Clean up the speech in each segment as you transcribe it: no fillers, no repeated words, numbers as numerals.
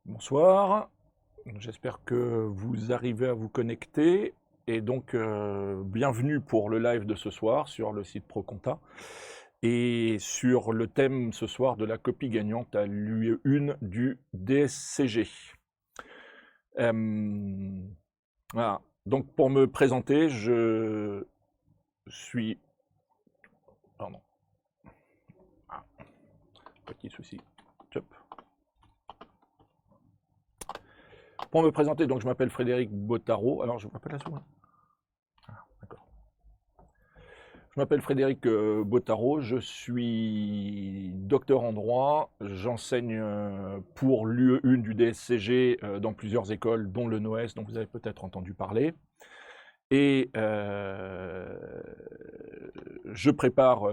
Bonsoir, j'espère que vous arrivez à vous connecter et donc bienvenue pour le live de ce soir sur le site ProConta et sur le thème ce soir de la copie gagnante à l'UE1 du DSCG. Voilà. Donc pour me présenter, je suis... Pardon. Ah, petit souci. Hop. Pour me présenter, donc je m'appelle Frédéric Bottaro. Alors je m'appelle la souris. Ah, d'accord. Je m'appelle Frédéric Bottaro, je suis docteur en droit, j'enseigne pour l'UE1 du DSCG dans plusieurs écoles, dont le NOES, dont vous avez peut-être entendu parler. Et je prépare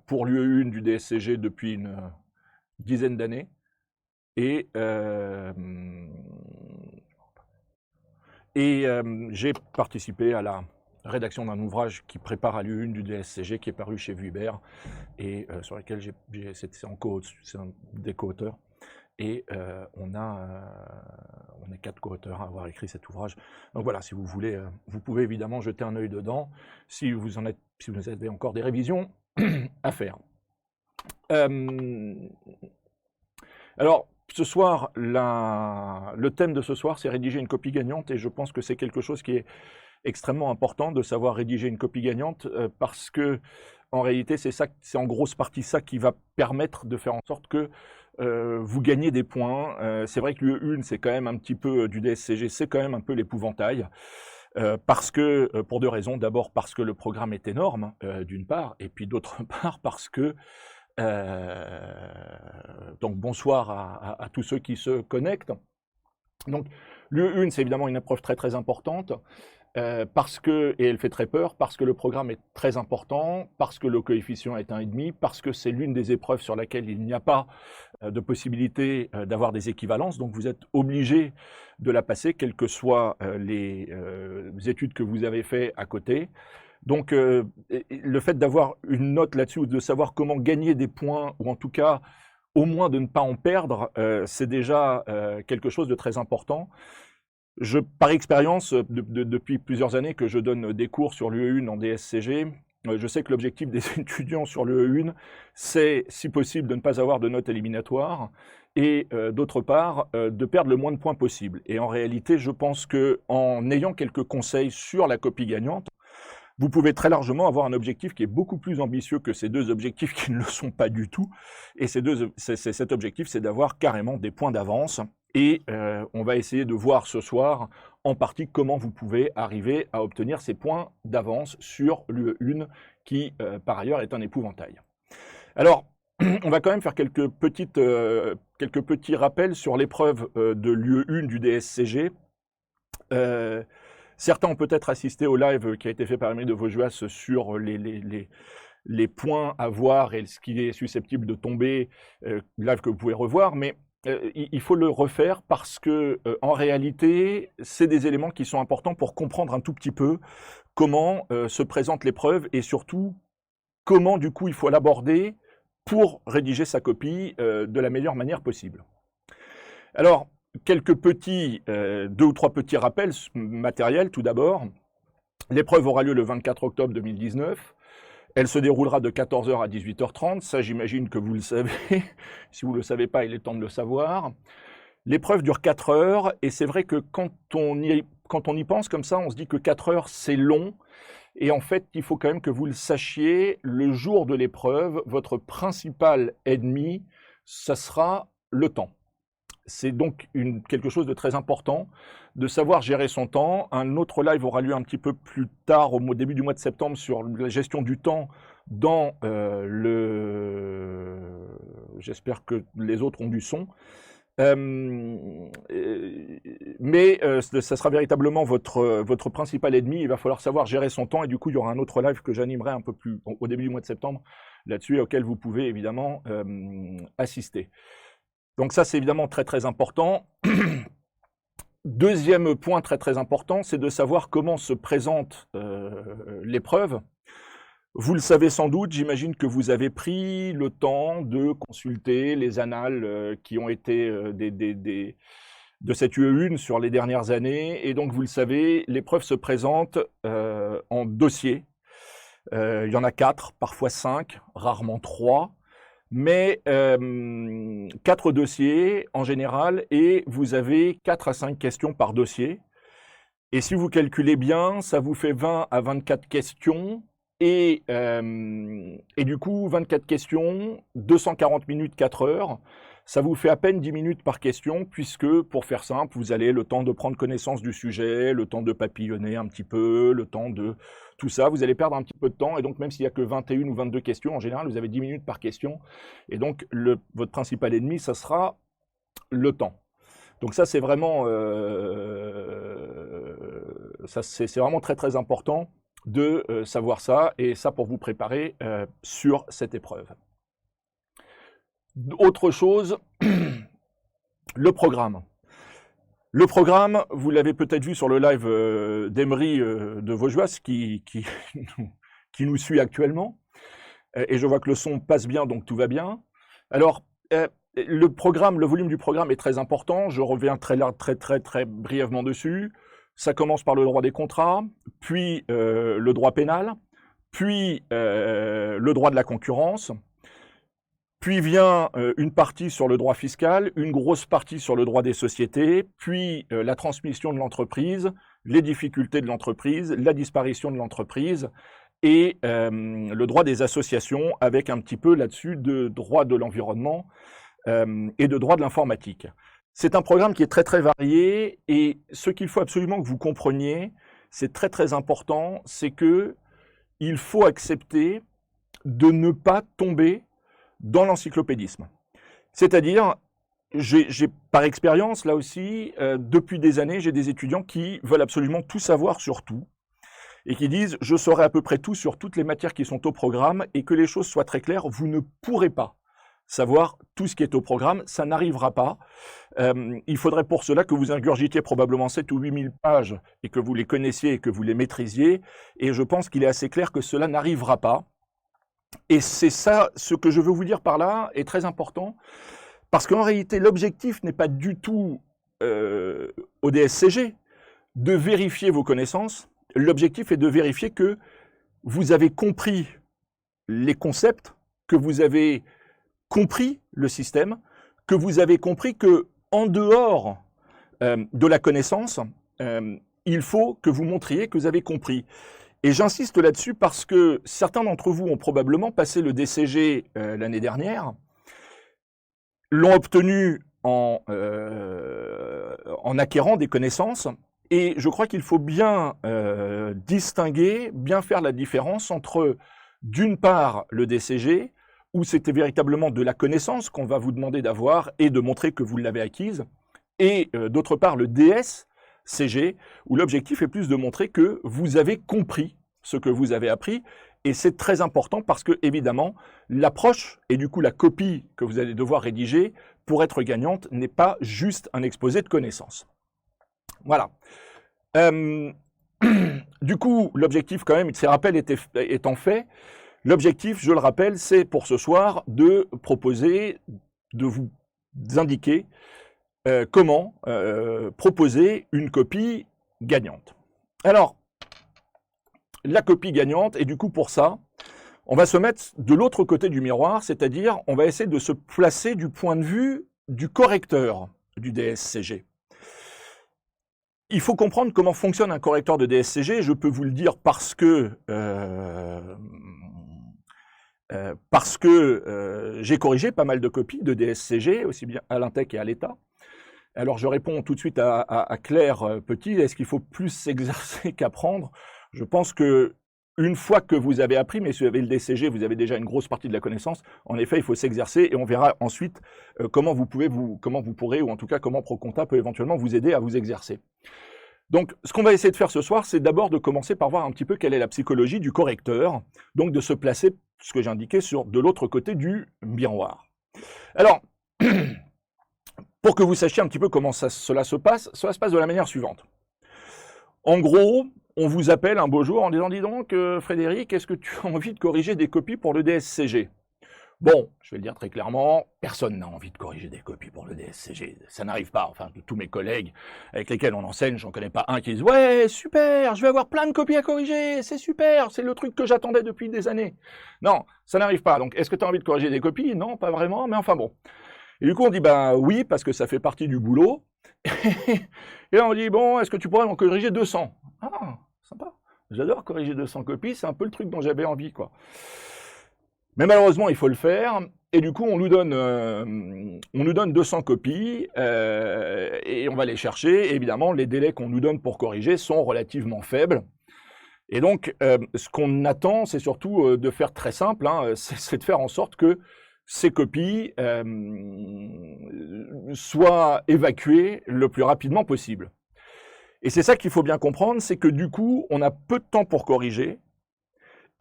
pour l'UE1 du DSCG depuis une dizaine d'années. Et j'ai participé à la rédaction d'un ouvrage qui prépare à l'UE1 du DSCG, qui est paru chez Vuibert, et sur lequel c'est un des co-auteurs. Et on est 4 co-auteurs à avoir écrit cet ouvrage. Donc voilà, si vous voulez, vous pouvez évidemment jeter un œil dedans, si vous avez encore des révisions à faire. Alors, ce soir, le thème de ce soir, c'est rédiger une copie gagnante, et je pense que c'est quelque chose qui est extrêmement important de savoir rédiger une copie gagnante, parce que en réalité, c'est en grosse partie ça qui va permettre de faire en sorte que vous gagnez des points. C'est vrai que l'UE1, c'est quand même un petit peu du DSCG, c'est quand même un peu l'épouvantail. Parce que, pour deux raisons. D'abord parce que le programme est énorme, d'une part, et puis d'autre part parce que donc bonsoir à tous ceux qui se connectent. Donc l'UE1, c'est évidemment une épreuve très très importante, parce que, et elle fait très peur, parce que le programme est très important, parce que le coefficient est 1,5, parce que c'est l'une des épreuves sur laquelle il n'y a pas de possibilité d'avoir des équivalences, donc vous êtes obligé de la passer, quelles que soient les études que vous avez faites à côté. Donc le fait d'avoir une note là-dessus, ou de savoir comment gagner des points, ou en tout cas au moins de ne pas en perdre, c'est déjà quelque chose de très important. Par expérience, depuis plusieurs années que je donne des cours sur l'UE1 en DSCG, je sais que l'objectif des étudiants sur l'UE1, c'est, si possible, de ne pas avoir de notes éliminatoires, et d'autre part, de perdre le moins de points possible. Et en réalité, je pense qu'en ayant quelques conseils sur la copie gagnante, vous pouvez très largement avoir un objectif qui est beaucoup plus ambitieux que ces deux objectifs qui ne le sont pas du tout. Et cet objectif, c'est d'avoir carrément des points d'avance. Et on va essayer de voir ce soir, en partie, comment vous pouvez arriver à obtenir ces points d'avance sur l'UE1, qui, par ailleurs, est un épouvantail. Alors, on va quand même faire quelques petits rappels sur l'épreuve de l'UE1 du DSCG. Certains ont peut-être assisté au live qui a été fait par Amélie de Vaugeois sur les points à voir et ce qui est susceptible de tomber, live que vous pouvez revoir, mais il faut le refaire parce que, en réalité, c'est des éléments qui sont importants pour comprendre un tout petit peu comment se présente l'épreuve, et surtout comment, du coup, il faut l'aborder pour rédiger sa copie de la meilleure manière possible. Alors, quelques deux ou trois petits rappels matériels tout d'abord. L'épreuve aura lieu le 24 octobre 2019. Elle se déroulera de 14 h à 18 h 30. Ça, j'imagine que vous le savez. Si vous ne le savez pas, il est temps de le savoir. L'épreuve dure 4 heures, et c'est vrai que quand on y pense comme ça, on se dit que 4 heures, c'est long. Et en fait, il faut quand même que vous le sachiez, le jour de l'épreuve, votre principal ennemi, ça sera le temps. C'est donc quelque chose de très important, de savoir gérer son temps. Un autre live aura lieu un petit peu plus tard, au début du mois de septembre, sur la gestion du temps dans J'espère que les autres ont du son. Mais ça sera véritablement votre principal ennemi. Il va falloir savoir gérer son temps, et du coup, il y aura un autre live que j'animerai un peu plus au début du mois de septembre là-dessus, auquel vous pouvez évidemment assister. Donc ça, c'est évidemment très très important. Deuxième point très très important, c'est de savoir comment se présente l'épreuve. Vous le savez sans doute, j'imagine que vous avez pris le temps de consulter les annales qui ont été de cette UE1 sur les dernières années. Et donc, vous le savez, l'épreuve se présente en dossiers. Il y en a 4, parfois 5, rarement 3. Mais 4 dossiers en général, et vous avez 4 à 5 questions par dossier. Et si vous calculez bien, ça vous fait 20 à 24 questions. Et du coup, 24 questions, 240 minutes, 4 heures. Ça vous fait à peine 10 minutes par question, puisque, pour faire simple, vous avez le temps de prendre connaissance du sujet, le temps de papillonner un petit peu, le temps de tout ça. Vous allez perdre un petit peu de temps, et donc même s'il n'y a que 21 ou 22 questions, en général, vous avez 10 minutes par question. Et donc, votre principal ennemi, ça sera le temps. Donc ça, c'est vraiment, c'est vraiment très très important de savoir ça, et ça pour vous préparer sur cette épreuve. Autre chose, le programme. Le programme, vous l'avez peut-être vu sur le live d'Emery de Vaugeois qui nous suit actuellement. Et je vois que le son passe bien, donc tout va bien. Alors, le programme, le volume du programme est très important. Je reviens très brièvement dessus. Ça commence par le droit des contrats, puis le droit pénal, puis le droit de la concurrence. Puis vient une partie sur le droit fiscal, une grosse partie sur le droit des sociétés, puis la transmission de l'entreprise, les difficultés de l'entreprise, la disparition de l'entreprise, et le droit des associations, avec un petit peu là-dessus de droit de l'environnement et de droit de l'informatique. C'est un programme qui est très très varié, et ce qu'il faut absolument que vous compreniez, c'est très très important, c'est que il faut accepter de ne pas tomber dans l'encyclopédisme. C'est-à-dire, j'ai par expérience, là aussi, depuis des années, j'ai des étudiants qui veulent absolument tout savoir sur tout, et qui disent « je saurai à peu près tout sur toutes les matières qui sont au programme », et que les choses soient très claires, vous ne pourrez pas savoir tout ce qui est au programme, ça n'arrivera pas. Il faudrait pour cela que vous ingurgitiez probablement 7 ou 8 000 pages, et que vous les connaissiez et que vous les maîtrisiez, et je pense qu'il est assez clair que cela n'arrivera pas. Et c'est ça, ce que je veux vous dire par là est très important, parce qu'en réalité, l'objectif n'est pas du tout au DSCG de vérifier vos connaissances. L'objectif est de vérifier que vous avez compris les concepts, que vous avez compris le système, que vous avez compris que en dehors de la connaissance, il faut que vous montriez que vous avez compris. Et j'insiste là-dessus parce que certains d'entre vous ont probablement passé le DCG l'année dernière, l'ont obtenu en acquérant des connaissances, et je crois qu'il faut bien distinguer, bien faire la différence entre, d'une part, le DCG, où c'était véritablement de la connaissance qu'on va vous demander d'avoir et de montrer que vous l'avez acquise, et d'autre part, le DSCG, où l'objectif est plus de montrer que vous avez compris ce que vous avez appris, et c'est très important parce que, évidemment, l'approche et du coup la copie que vous allez devoir rédiger pour être gagnante n'est pas juste un exposé de connaissances. Voilà. Du coup, l'objectif quand même, ces rappels étant faits, l'objectif, je le rappelle, c'est pour ce soir de proposer, de vous indiquer comment proposer une copie gagnante. Alors, la copie gagnante, et du coup pour ça, on va se mettre de l'autre côté du miroir, c'est-à-dire on va essayer de se placer du point de vue du correcteur du DSCG. Il faut comprendre comment fonctionne un correcteur de DSCG, je peux vous le dire parce que j'ai corrigé pas mal de copies de DSCG, aussi bien à l'Intec et à l'État. Alors je réponds tout de suite à Claire Petit, est-ce qu'il faut plus s'exercer qu'apprendre? Je pense que une fois que vous avez appris, mais si vous avez le DCG, vous avez déjà une grosse partie de la connaissance. En effet, il faut s'exercer et on verra ensuite comment vous pourrez, ou en tout cas comment ProConta peut éventuellement vous aider à vous exercer. Donc, ce qu'on va essayer de faire ce soir, c'est d'abord de commencer par voir un petit peu quelle est la psychologie du correcteur, donc de se placer, ce que j'ai indiqué, de l'autre côté du miroir. Alors, pour que vous sachiez un petit peu comment cela se passe de la manière suivante. En gros, on vous appelle un beau jour en disant « Dis donc, Frédéric, est-ce que tu as envie de corriger des copies pour le DSCG ?» Bon, je vais le dire très clairement, personne n'a envie de corriger des copies pour le DSCG. Ça n'arrive pas. Enfin, tous mes collègues avec lesquels on enseigne, j'en connais pas un qui disent « Ouais, super, je vais avoir plein de copies à corriger, c'est super, c'est le truc que j'attendais depuis des années. » Non, ça n'arrive pas. Donc, est-ce que tu as envie de corriger des copies? Non, pas vraiment, mais enfin bon. Et du coup, on dit « Ben oui, parce que ça fait partie du boulot. » Et là, on dit « Bon, est-ce que tu pourrais en corriger 200 ?» Ah, sympa. J'adore corriger 200 copies, c'est un peu le truc dont j'avais envie, quoi. Mais malheureusement, il faut le faire, et du coup, on nous donne 200 copies, et on va les chercher. Et évidemment, les délais qu'on nous donne pour corriger sont relativement faibles. Et donc, ce qu'on attend, c'est surtout de faire très simple, hein, c'est de faire en sorte que ces copies soient évacuées le plus rapidement possible. Et c'est ça qu'il faut bien comprendre, c'est que du coup, on a peu de temps pour corriger,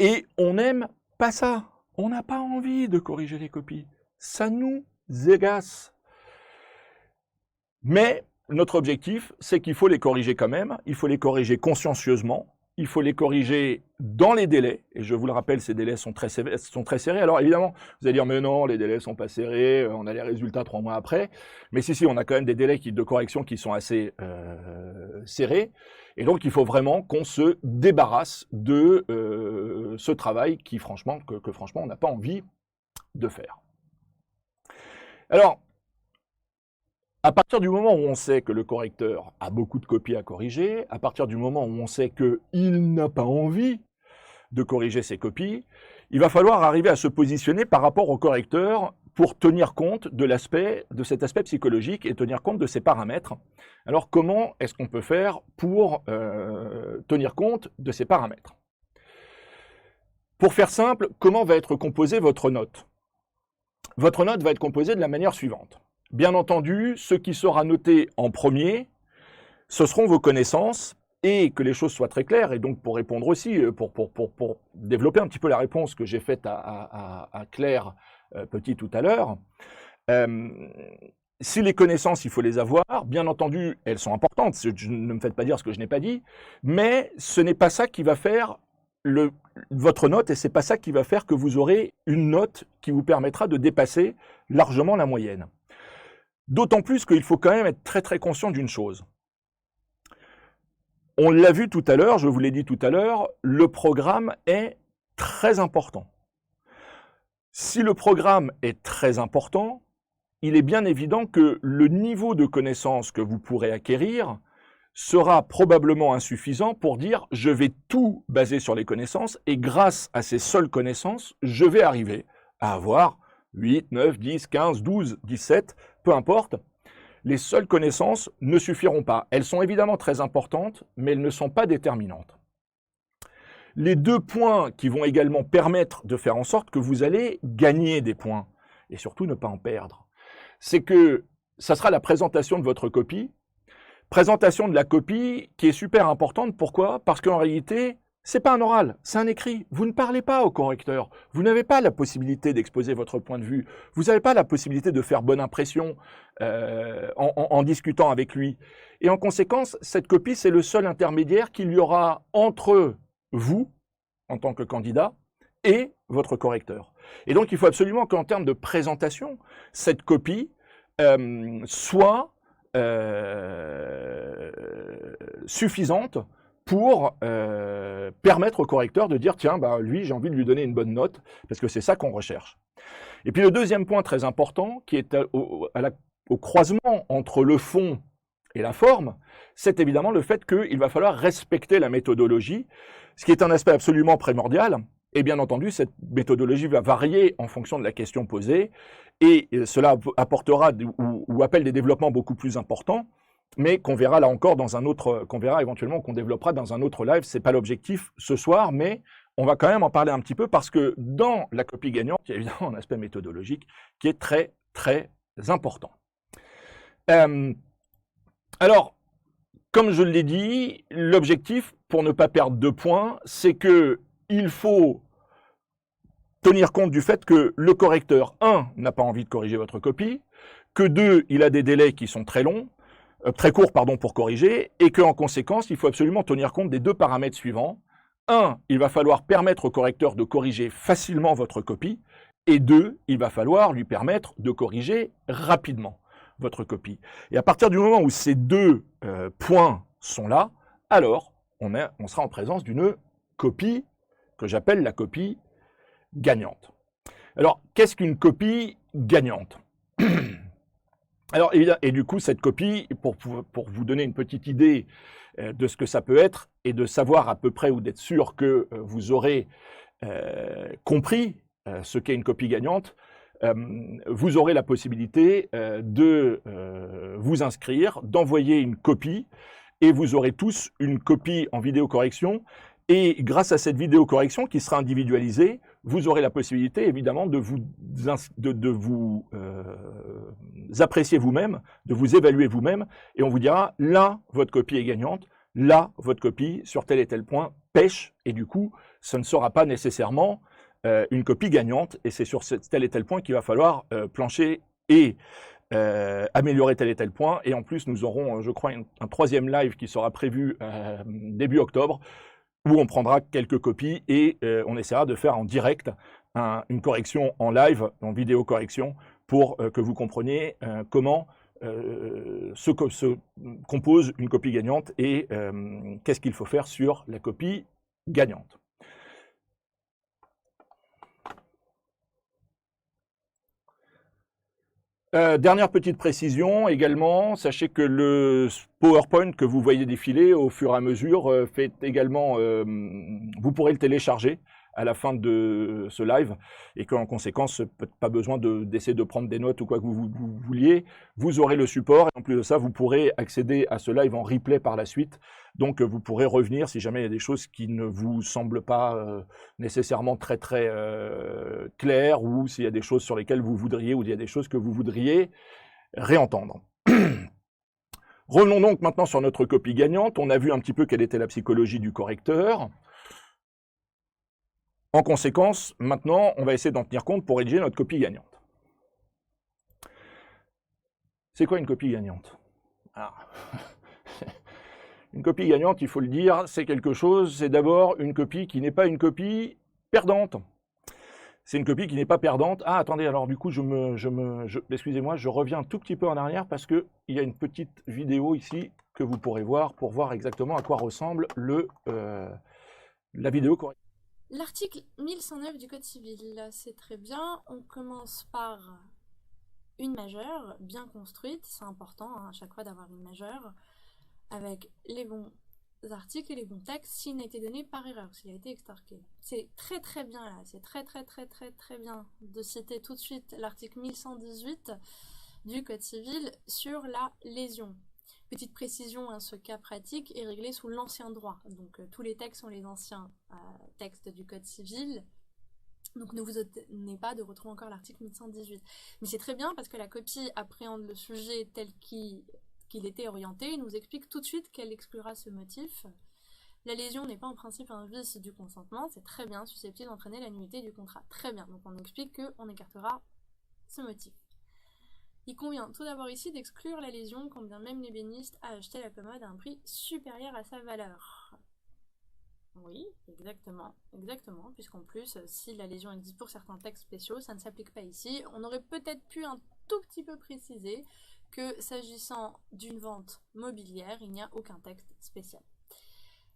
et on n'aime pas ça. On n'a pas envie de corriger les copies. Ça nous agace. Mais notre objectif, c'est qu'il faut les corriger quand même. Il faut les corriger consciencieusement. Il faut les corriger dans les délais. Et je vous le rappelle, ces délais sont très serrés. Alors évidemment, vous allez dire, mais non, les délais ne sont pas serrés. On a les résultats 3 mois après. Mais si, on a quand même des délais de correction qui sont assez serrés. Et donc, il faut vraiment qu'on se débarrasse de ce travail que franchement, on n'a pas envie de faire. Alors, à partir du moment où on sait que le correcteur a beaucoup de copies à corriger, à partir du moment où on sait qu'il n'a pas envie de corriger ses copies, il va falloir arriver à se positionner par rapport au correcteur pour tenir compte de cet aspect psychologique et tenir compte de ses paramètres. Alors, comment est-ce qu'on peut faire pour tenir compte de ces paramètres? Pour faire simple, comment va être composée votre note? Votre note va être composée de la manière suivante. Bien entendu, ce qui sera noté en premier, ce seront vos connaissances, et que les choses soient très claires, et donc pour répondre aussi, pour développer un petit peu la réponse que j'ai faite à Claire Petit tout à l'heure, si les connaissances, il faut les avoir, bien entendu, elles sont importantes, ne me faites pas dire ce que je n'ai pas dit, mais ce n'est pas ça qui va faire votre note, et ce n'est pas ça qui va faire que vous aurez une note qui vous permettra de dépasser largement la moyenne. D'autant plus qu'il faut quand même être très très conscient d'une chose. On l'a vu tout à l'heure, je vous l'ai dit tout à l'heure, le programme est très important. Si le programme est très important, il est bien évident que le niveau de connaissance que vous pourrez acquérir sera probablement insuffisant pour dire « je vais tout baser sur les connaissances et grâce à ces seules connaissances, je vais arriver à avoir 8, 9, 10, 15, 12, 17, peu importe. » Les seules connaissances ne suffiront pas. Elles sont évidemment très importantes, mais elles ne sont pas déterminantes. Les 2 points qui vont également permettre de faire en sorte que vous allez gagner des points, et surtout ne pas en perdre, c'est que ça sera la présentation de votre copie. Présentation de la copie qui est super importante. Pourquoi? Parce qu'en réalité, c'est pas un oral, c'est un écrit. Vous ne parlez pas au correcteur. Vous n'avez pas la possibilité d'exposer votre point de vue. Vous n'avez pas la possibilité de faire bonne impression en discutant avec lui. Et en conséquence, cette copie, c'est le seul intermédiaire qu'il y aura entre vous, en tant que candidat, et votre correcteur. Et donc, il faut absolument qu'en termes de présentation, cette copie soit suffisante pour permettre au correcteur de dire « tiens, bah, lui, j'ai envie de lui donner une bonne note », parce que c'est ça qu'on recherche. Et puis le deuxième point très important, qui est au croisement entre le fond et la forme, c'est évidemment le fait qu'il va falloir respecter la méthodologie, ce qui est un aspect absolument primordial. Et bien entendu, cette méthodologie va varier en fonction de la question posée, et cela apportera ou appelle des développements beaucoup plus importants, mais qu'on verra là encore dans un autre, qu'on verra éventuellement, qu'on développera dans un autre live. Ce n'est pas l'objectif ce soir, mais on va quand même en parler un petit peu parce que dans la copie gagnante, il y a évidemment un aspect méthodologique qui est très, très important. Alors, comme je l'ai dit, l'objectif, pour ne pas perdre de points, c'est qu'il faut tenir compte du fait que le correcteur, 1, n'a pas envie de corriger votre copie, que 2, il a des délais qui sont très longs, très court pour corriger, et qu'en conséquence, il faut absolument tenir compte des 2 paramètres suivants. 1, il va falloir permettre au correcteur de corriger facilement votre copie, Et 2, il va falloir lui permettre de corriger rapidement votre copie. Et à partir du moment où ces deux points sont là, alors on sera en présence d'une copie que j'appelle la copie gagnante. Alors, qu'est-ce qu'une copie gagnante? Alors, et du coup, cette copie, pour vous donner une petite idée de ce que ça peut être, et de savoir à peu près ou d'être sûr que vous aurez compris ce qu'est une copie gagnante, vous aurez la possibilité de vous inscrire, d'envoyer une copie, et vous aurez tous une copie en vidéocorrection. Et grâce à cette vidéocorrection qui sera individualisée, vous aurez la possibilité évidemment de vous apprécier vous-même, de vous évaluer vous-même, et on vous dira là, votre copie est gagnante, là, votre copie sur tel et tel point pêche, et du coup, ce ne sera pas nécessairement une copie gagnante, et c'est sur tel et tel point qu'il va falloir plancher et améliorer tel et tel point. Et en plus, nous aurons, je crois, un troisième live qui sera prévu début octobre, où on prendra quelques copies et on essaiera de faire en direct une correction en live, en vidéo correction, pour que vous compreniez comment se compose une copie gagnante et qu'est-ce qu'il faut faire sur la copie gagnante. Dernière petite précision également, sachez que le PowerPoint que vous voyez défiler au fur et à mesure fait également, vous pourrez le télécharger à la fin de ce live, et qu'en conséquence, pas besoin d'essayer de prendre des notes ou quoi que vous vouliez, vous aurez le support, et en plus de ça, vous pourrez accéder à ce live en replay par la suite, donc vous pourrez revenir si jamais il y a des choses qui ne vous semblent pas nécessairement très claires, ou s'il y a des choses sur lesquelles vous voudriez, ou il y a des choses que vous voudriez réentendre. Revenons donc maintenant sur notre copie gagnante. On a vu un petit peu quelle était la psychologie du correcteur. En conséquence, maintenant, on va essayer d'en tenir compte pour rédiger notre copie gagnante. C'est quoi une copie gagnante? Une copie gagnante, il faut le dire, c'est quelque chose, c'est d'abord une copie qui n'est pas une copie perdante. C'est une copie qui n'est pas perdante. Ah, attendez, alors du coup, excusez-moi, je reviens un tout petit peu en arrière parce qu'il y a une petite vidéo ici que vous pourrez voir pour voir exactement à quoi ressemble la vidéo correcte. L'article 1109 du Code civil, c'est très bien. On commence par une majeure bien construite. C'est important à chaque fois d'avoir une majeure avec les bons articles et les bons textes s'il n'a été donné par erreur, s'il a été extorqué. C'est très bien là, c'est très bien de citer tout de suite l'article 1118 du Code civil sur la lésion. Petite précision, ce cas pratique est réglé sous l'ancien droit. Donc tous les textes sont les anciens textes du Code civil. Donc ne vous étonnez pas de retrouver encore l'article 1118. Mais c'est très bien parce que la copie appréhende le sujet tel qu'il était orienté, il nous explique tout de suite qu'elle exclura ce motif. La lésion n'est pas en principe un vice du consentement, c'est très bien, susceptible d'entraîner la nullité du contrat. Très bien, donc on explique qu'on écartera ce motif. Il convient tout d'abord ici d'exclure la lésion quand bien même l'ébéniste a acheté la commode à un prix supérieur à sa valeur. Oui, exactement, puisqu'en plus, si la lésion existe pour certains textes spéciaux, ça ne s'applique pas ici. On aurait peut-être pu un tout petit peu préciser que s'agissant d'une vente mobilière, il n'y a aucun texte spécial.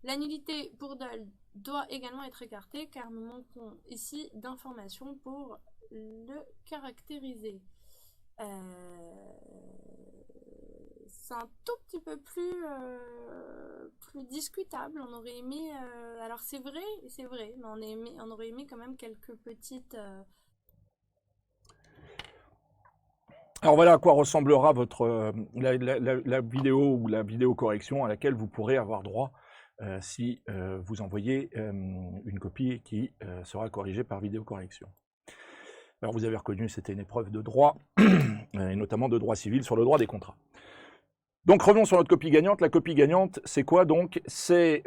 La nullité pour dol doit également être écartée car nous manquons ici d'informations pour le caractériser. C'est un tout petit peu plus discutable. On aurait aimé, alors c'est vrai, mais on aurait aimé quand même quelques petites... Alors voilà à quoi ressemblera la vidéo ou la vidéo correction à laquelle vous pourrez avoir droit si vous envoyez une copie qui sera corrigée par vidéo correction. Alors vous avez reconnu, c'était une épreuve de droit, et notamment de droit civil sur le droit des contrats. Donc revenons sur notre copie gagnante. La copie gagnante, c'est quoi donc? C'est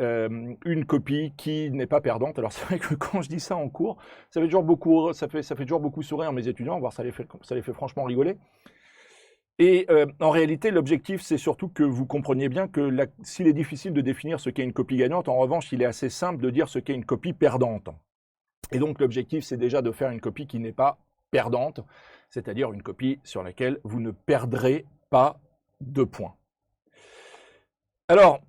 une copie qui n'est pas perdante. Alors c'est vrai que quand je dis ça en cours, ça fait toujours beaucoup sourire mes étudiants, voire ça les fait franchement rigoler. Et en réalité, l'objectif, c'est surtout que vous compreniez bien que s'il est difficile de définir ce qu'est une copie gagnante, en revanche, il est assez simple de dire ce qu'est une copie perdante. Et donc l'objectif, c'est déjà de faire une copie qui n'est pas perdante, c'est-à-dire une copie sur laquelle vous ne perdrez pas de points. Alors,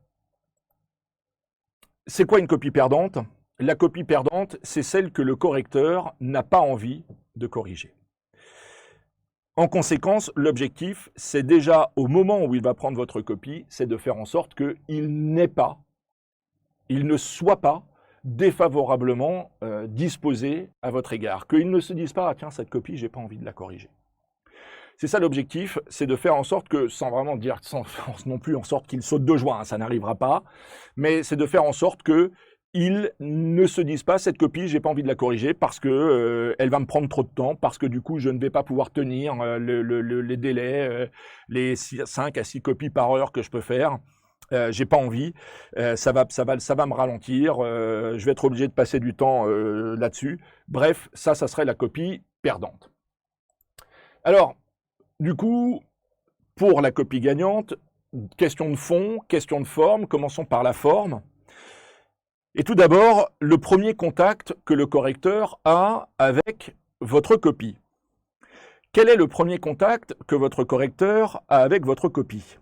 c'est quoi une copie perdante? La copie perdante, c'est celle que le correcteur n'a pas envie de corriger. En conséquence, l'objectif, c'est déjà au moment où il va prendre votre copie, c'est de faire en sorte qu'il ne soit pas défavorablement disposé à votre égard, qu'il ne se dise pas « Ah tiens, cette copie, j'ai pas envie de la corriger ». C'est ça l'objectif, c'est de faire en sorte que, sans vraiment dire, sans non plus en sorte qu'il saute de joie, hein, ça n'arrivera pas, mais c'est de faire en sorte qu'il ne se dise pas cette copie, j'ai pas envie de la corriger parce que elle va me prendre trop de temps, parce que du coup je ne vais pas pouvoir tenir les délais, les 5 à 6 copies par heure que je peux faire. J'ai pas envie, ça va me ralentir, je vais être obligé de passer du temps là-dessus. Bref, ça serait la copie perdante. Alors, du coup, pour la copie gagnante, question de fond, question de forme, commençons par la forme. Et tout d'abord, le premier contact que le correcteur a avec votre copie. Quel est le premier contact que votre correcteur a avec votre copie?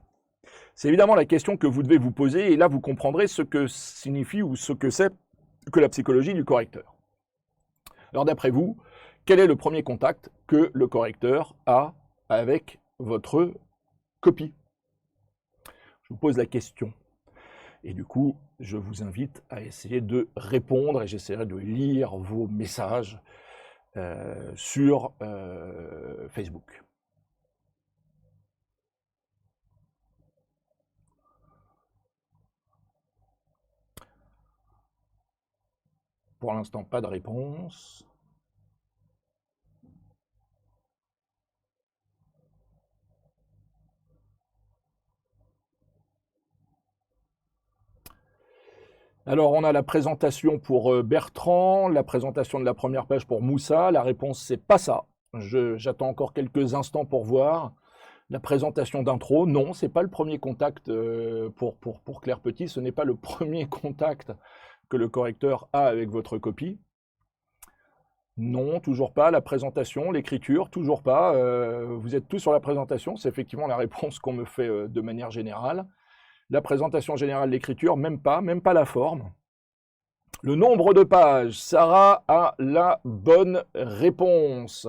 C'est évidemment la question que vous devez vous poser, et là vous comprendrez ce que signifie ou ce que c'est que la psychologie du correcteur. Alors d'après vous, quel est le premier contact que le correcteur a avec votre copie? Je vous pose la question. Et du coup, je vous invite à essayer de répondre, et j'essaierai de lire vos messages sur Facebook. Pour l'instant, pas de réponse. Alors, on a la présentation pour Bertrand, la présentation de la première page pour Moussa. La réponse, c'est pas ça. J'attends encore quelques instants pour voir. La présentation d'intro, non, c'est pas le premier contact pour Claire Petit. Ce n'est pas le premier contact que le correcteur a avec votre copie. Non, toujours pas. La présentation, l'écriture, toujours pas. Vous êtes tous sur la présentation. C'est effectivement la réponse qu'on me fait de manière générale. La présentation générale, l'écriture, même pas la forme. Le nombre de pages, Sarah a la bonne réponse.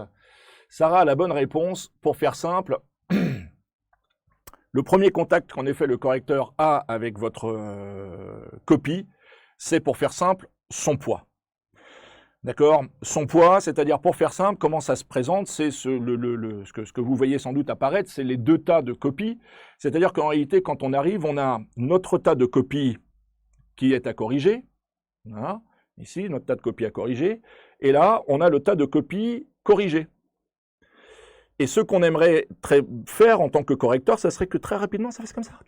Sarah a la bonne réponse, pour faire simple. Le premier contact qu'en effet le correcteur a avec votre copie, c'est pour faire simple, son poids. D'accord? Son poids, c'est-à-dire pour faire simple, comment ça se présente, c'est ce que vous voyez sans doute apparaître, c'est les deux tas de copies. C'est-à-dire qu'en réalité, quand on arrive, on a notre tas de copies qui est à corriger. Voilà. Ici, notre tas de copies à corriger. Et là, on a le tas de copies corrigées. Et ce qu'on aimerait faire en tant que correcteur, ça serait que très rapidement, ça fasse comme ça.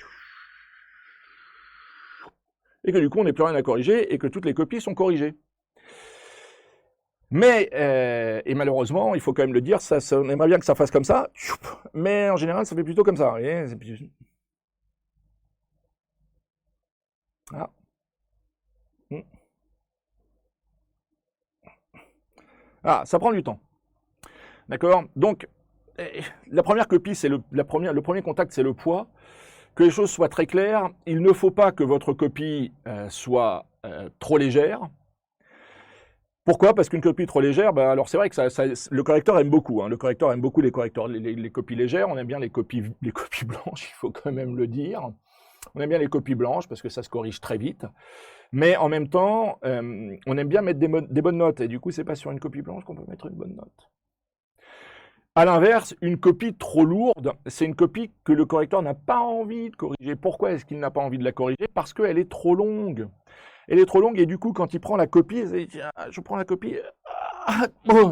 Et que du coup, on n'ait plus rien à corriger et que toutes les copies sont corrigées. Mais, et malheureusement, il faut quand même le dire, on aimerait bien que ça fasse comme ça, mais en général, ça fait plutôt comme ça. Ah. Ah, ça prend du temps. D'accord? Donc, la première copie, c'est le premier contact, c'est le poids. Que les choses soient très claires, il ne faut pas que votre copie soit trop légère. Pourquoi? Parce qu'une copie trop légère, alors c'est vrai que le correcteur aime beaucoup. Le correcteur aime beaucoup les copies légères. On aime bien les copies blanches, il faut quand même le dire. On aime bien les copies blanches parce que ça se corrige très vite. Mais en même temps, on aime bien mettre des bonnes notes. Et du coup, c'est pas sur une copie blanche qu'on peut mettre une bonne note. A l'inverse, une copie trop lourde, c'est une copie que le correcteur n'a pas envie de corriger. Pourquoi est-ce qu'il n'a pas envie de la corriger? Parce qu'elle est trop longue. Elle est trop longue et du coup, quand il prend la copie, je prends la copie,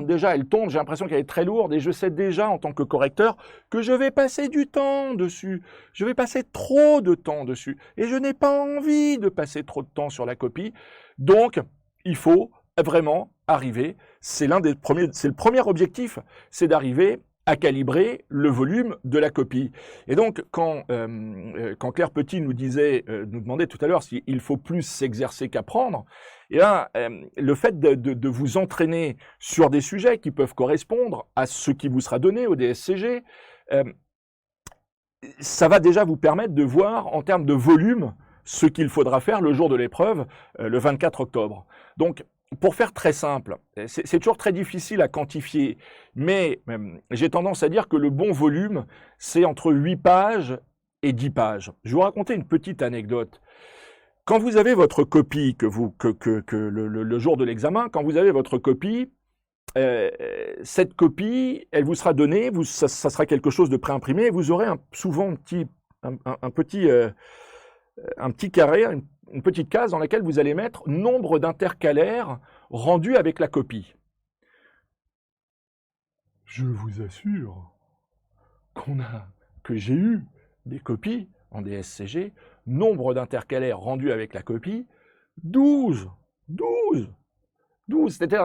déjà elle tombe, j'ai l'impression qu'elle est très lourde et je sais déjà en tant que correcteur que je vais passer du temps dessus. Je vais passer trop de temps dessus et je n'ai pas envie de passer trop de temps sur la copie. Donc, il faut vraiment arriver, c'est le premier objectif, c'est d'arriver à calibrer le volume de la copie. Et donc, quand Claire Petit nous demandait tout à l'heure s'il faut plus s'exercer qu'apprendre, et là, le fait de vous entraîner sur des sujets qui peuvent correspondre à ce qui vous sera donné au DSCG, ça va déjà vous permettre de voir en termes de volume ce qu'il faudra faire le jour de l'épreuve, le 24 octobre. Donc, pour faire très simple, c'est toujours très difficile à quantifier, mais j'ai tendance à dire que le bon volume, c'est entre 8 pages et 10 pages. Je vais vous raconter une petite anecdote. Quand vous avez votre copie, le jour de l'examen, quand vous avez votre copie, cette copie, elle vous sera donnée, ça sera quelque chose de préimprimé, et vous aurez souvent un petit carré, une petite case dans laquelle vous allez mettre nombre d'intercalaires rendus avec la copie. Je vous assure que j'ai eu des copies en DSCG, nombre d'intercalaires rendus avec la copie, 12, c'est-à-dire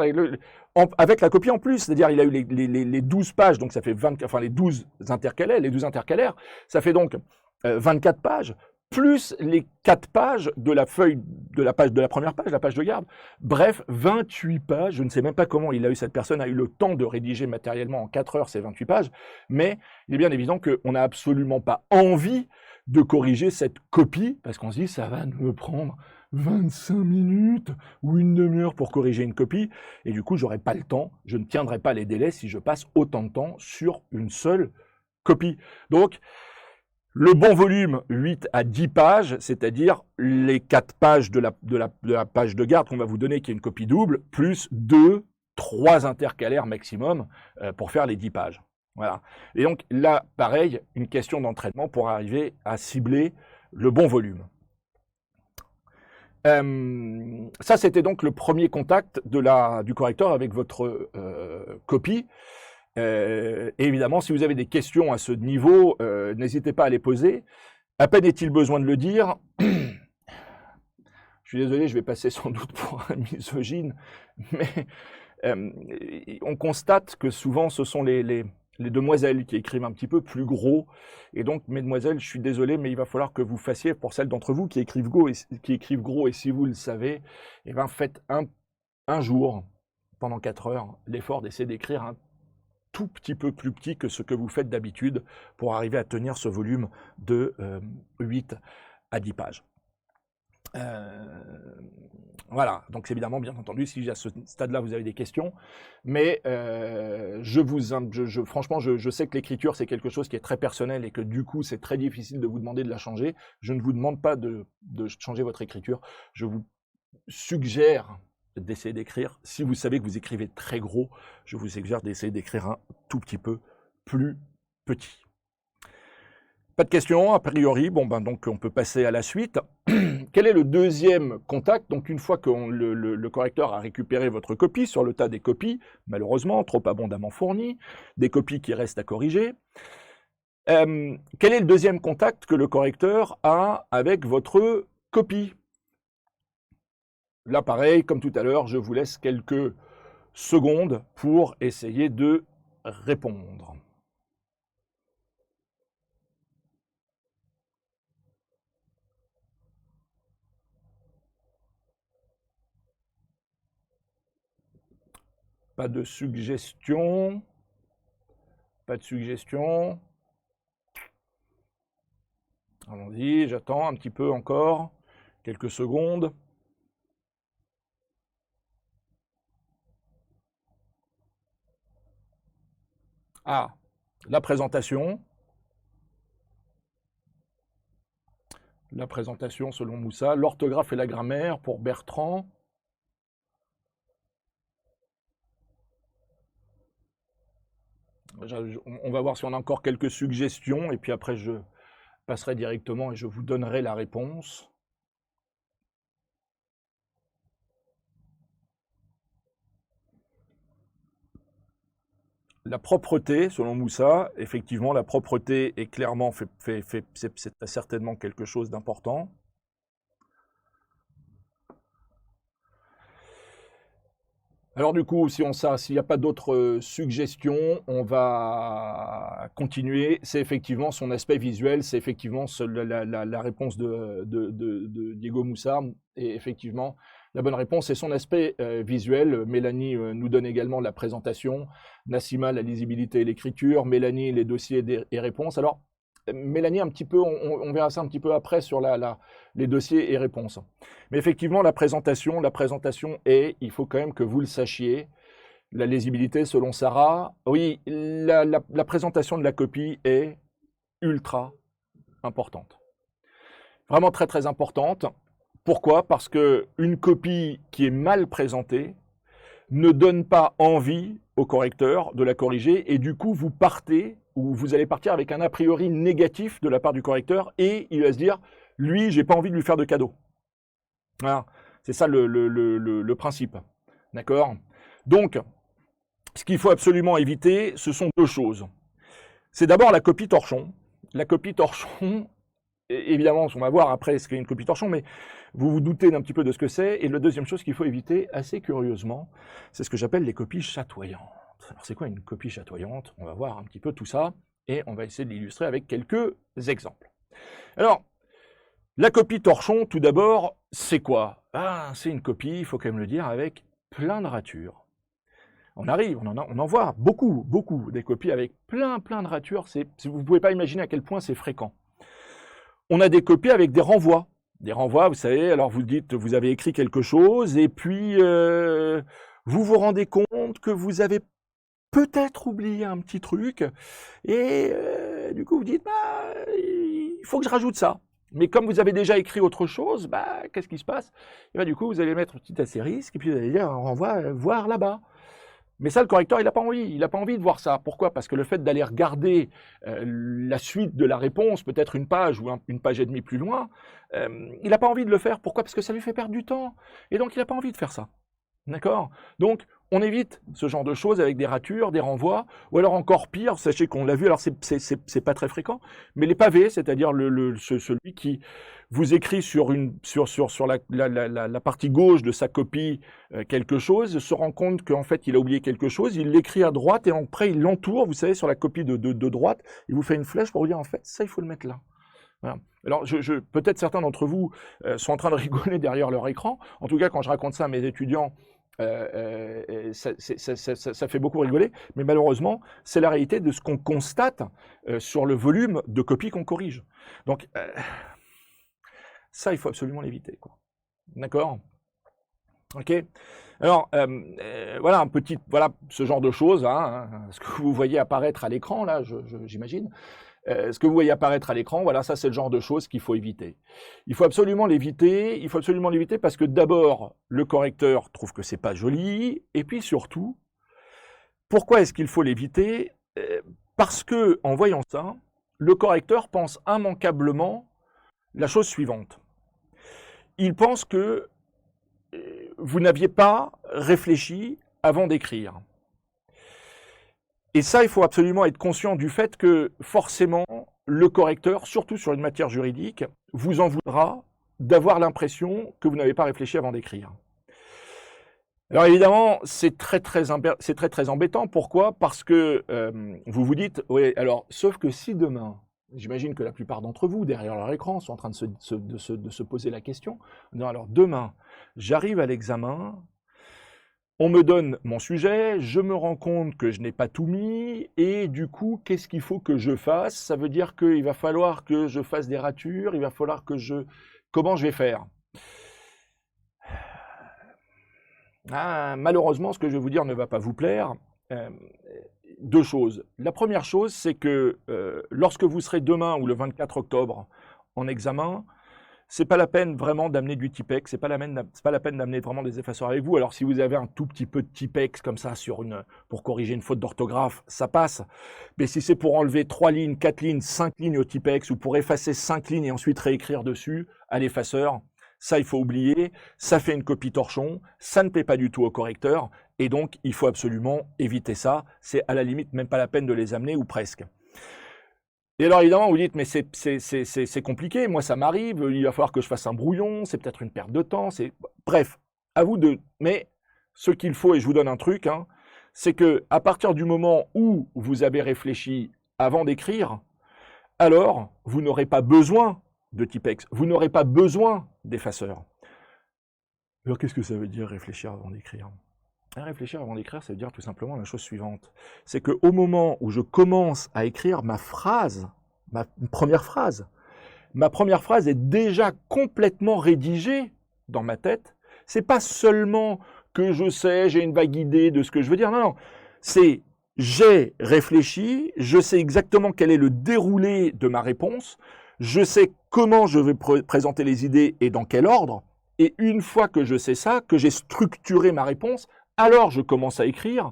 avec la copie en plus, c'est-à-dire il a eu les 12 pages, donc ça fait 20, enfin les 12 intercalaires, ça fait donc 24 pages, plus les 4 pages de la feuille, de la première page, la page de garde. Bref, 28 pages, je ne sais même pas comment cette personne a eu le temps de rédiger matériellement en 4 heures ces 28 pages, mais il est bien évident qu'on n'a absolument pas envie de corriger cette copie, parce qu'on se dit ça va me prendre 25 minutes ou une demi-heure pour corriger une copie, et du coup, j'aurai pas le temps, je ne tiendrai pas les délais si je passe autant de temps sur une seule copie. Donc, le bon volume, 8 à 10 pages, c'est-à-dire les 4 pages de la page de garde qu'on va vous donner, qui est une copie double, plus 2, 3 intercalaires maximum pour faire les 10 pages. Voilà. Et donc là, pareil, une question d'entraînement pour arriver à cibler le bon volume. Ça, c'était donc le premier contact du correcteur avec votre copie. Et évidemment, si vous avez des questions à ce niveau, n'hésitez pas à les poser. À peine est-il besoin de le dire. Je suis désolé, je vais passer sans doute pour un misogyne, mais on constate que souvent ce sont les demoiselles qui écrivent un petit peu plus gros. Et donc, mesdemoiselles, je suis désolé, mais il va falloir que vous fassiez, pour celles d'entre vous qui écrivent gros, et si vous le savez, eh ben, faites un jour, pendant 4 heures, l'effort d'essayer d'écrire un tout petit peu plus petit que ce que vous faites d'habitude pour arriver à tenir ce volume de 8 à 10 pages. Voilà, donc évidemment, bien entendu, si à ce stade-là vous avez des questions, mais franchement, je sais que l'écriture c'est quelque chose qui est très personnel et que du coup c'est très difficile de vous demander de la changer. Je ne vous demande pas de changer votre écriture, je vous suggère d'essayer d'écrire. Si vous savez que vous écrivez très gros, je vous suggère d'essayer d'écrire un tout petit peu plus petit. Pas de questions, a priori. Bon, donc on peut passer à la suite. Quel est le deuxième contact? Donc une fois que le correcteur a récupéré votre copie sur le tas des copies, malheureusement, trop abondamment fournies, des copies qui restent à corriger, quel est le deuxième contact que le correcteur a avec votre copie? Là, pareil, comme tout à l'heure, je vous laisse quelques secondes pour essayer de répondre. Pas de suggestions. Pas de suggestions. Allons-y, j'attends un petit peu encore. Quelques secondes. Ah, la présentation. La présentation selon Moussa. L'orthographe et la grammaire pour Bertrand. On va voir si on a encore quelques suggestions et puis après je passerai directement et je vous donnerai la réponse. La propreté, selon Moussa, effectivement, la propreté est clairement c'est certainement quelque chose d'important. Alors du coup, s'il n'y a pas d'autres suggestions, on va continuer. C'est effectivement son aspect visuel, c'est effectivement la réponse de Diego Moussa. Et effectivement, la bonne réponse, c'est son aspect visuel. Mélanie nous donne également la présentation. Nassima, la lisibilité et l'écriture. Mélanie, les dossiers et réponses. Alors, Mélanie, un petit peu, on verra ça un petit peu après sur les dossiers et réponses. Mais effectivement, la présentation est, il faut quand même que vous le sachiez, la lisibilité selon Sarah. Oui, la présentation de la copie est ultra importante. Vraiment très très importante. Pourquoi? Parce qu'une copie qui est mal présentée ne donne pas envie au correcteur de la corriger et du coup vous partez ou vous allez partir avec un a priori négatif de la part du correcteur et il va se dire lui j'ai pas envie de lui faire de cadeau. Voilà. C'est ça le principe. D'accord? Donc, ce qu'il faut absolument éviter, ce sont deux choses. C'est d'abord la copie torchon. La copie torchon, évidemment, on va voir après ce qu'est une copie torchon, mais vous vous doutez d'un petit peu de ce que c'est. Et la deuxième chose qu'il faut éviter, assez curieusement, c'est ce que j'appelle les copies chatoyantes. Alors, c'est quoi une copie chatoyante? On va voir un petit peu tout ça et on va essayer de l'illustrer avec quelques exemples. Alors, la copie torchon, tout d'abord, c'est quoi? Ah, c'est une copie, il faut quand même le dire, avec plein de ratures. On en voit beaucoup, des copies avec plein de ratures. Vous ne pouvez pas imaginer à quel point c'est fréquent. On a des copies avec des renvois. Des renvois, vous savez, alors vous dites, vous avez écrit quelque chose, et puis vous vous rendez compte que vous avez peut-être oublié un petit truc, et du coup vous dites, bah, il faut que je rajoute ça. Mais comme vous avez déjà écrit autre chose, bah, qu'est-ce qui se passe? Et bah, du coup, vous allez mettre un petit astérisque, et puis vous allez dire, on renvoie voir là-bas. Mais ça, le correcteur, il n'a pas envie. Il n'a pas envie de voir ça. Pourquoi? Parce que le fait d'aller regarder la suite de la réponse, peut-être une page ou une page et demie plus loin, il n'a pas envie de le faire. Pourquoi? Parce que ça lui fait perdre du temps. Et donc, il n'a pas envie de faire ça. D'accord? Donc, on évite ce genre de choses avec des ratures, des renvois, ou alors encore pire, sachez qu'on l'a vu, alors c'est pas très fréquent, mais les pavés, c'est-à-dire celui qui vous écrit sur la partie gauche de sa copie quelque chose, se rend compte qu'en fait il a oublié quelque chose, il l'écrit à droite et après il l'entoure, vous savez, sur la copie de droite, il vous fait une flèche pour vous dire en fait ça il faut le mettre là. Voilà. Alors, peut-être certains d'entre vous sont en train de rigoler derrière leur écran. En tout cas, quand je raconte ça à mes étudiants, ça fait beaucoup rigoler, mais malheureusement, c'est la réalité de ce qu'on constate sur le volume de copies qu'on corrige. Donc, ça, il faut absolument l'éviter, quoi. D'accord? Ok? Alors, voilà voilà ce genre de choses, hein, ce que vous voyez apparaître à l'écran, là, j'imagine. Ce que vous voyez apparaître à l'écran, voilà, ça c'est le genre de choses qu'il faut éviter. Il faut absolument l'éviter parce que d'abord, le correcteur trouve que c'est pas joli, et puis surtout, pourquoi est-ce qu'il faut l'éviter? Parce que, en voyant ça, le correcteur pense immanquablement la chose suivante. Il pense que vous n'aviez pas réfléchi avant d'écrire. Et ça, il faut absolument être conscient du fait que forcément, le correcteur, surtout sur une matière juridique, vous en voudra d'avoir l'impression que vous n'avez pas réfléchi avant d'écrire. Alors évidemment, c'est très embêtant. Pourquoi? Parce que vous vous dites, oui, alors, sauf que si demain, j'imagine que la plupart d'entre vous, derrière leur écran, sont en train de se poser la question, non, alors demain, j'arrive à l'examen, on me donne mon sujet, je me rends compte que je n'ai pas tout mis, et du coup, qu'est-ce qu'il faut que je fasse? Ça veut dire qu'il va falloir que je fasse des ratures, il va falloir que Comment je vais faire? Ah, malheureusement, ce que je vais vous dire ne va pas vous plaire. Deux choses. La première chose, c'est que lorsque vous serez demain ou le 24 octobre en examen, c'est pas la peine vraiment d'amener du Tipex, c'est pas la peine d'amener vraiment des effaceurs avec vous. Alors si vous avez un tout petit peu de Tipex comme ça pour corriger une faute d'orthographe, ça passe. Mais si c'est pour enlever 3 lignes, 4 lignes, 5 lignes au Tipex ou pour effacer 5 lignes et ensuite réécrire dessus à l'effaceur, ça il faut oublier, ça fait une copie torchon, ça ne plaît pas du tout au correcteur et donc il faut absolument éviter ça. C'est à la limite même pas la peine de les amener ou presque. Et alors évidemment, vous dites, mais c'est compliqué, moi ça m'arrive, il va falloir que je fasse un brouillon, c'est peut-être une perte de temps, bref, à vous de... Mais ce qu'il faut, et je vous donne un truc, hein, c'est que à partir du moment où vous avez réfléchi avant d'écrire, alors vous n'aurez pas besoin de Tipex, vous n'aurez pas besoin d'effaceur. Alors qu'est-ce que ça veut dire réfléchir avant d'écrire? Réfléchir avant d'écrire, ça veut dire tout simplement la chose suivante. C'est qu'au moment où je commence à écrire ma phrase, ma première phrase est déjà complètement rédigée dans ma tête. C'est pas seulement que je sais, j'ai une vague idée de ce que je veux dire. Non, non. C'est j'ai réfléchi, je sais exactement quel est le déroulé de ma réponse, je sais comment je vais présenter les idées et dans quel ordre. Et une fois que je sais ça, que j'ai structuré ma réponse, alors je commence à écrire.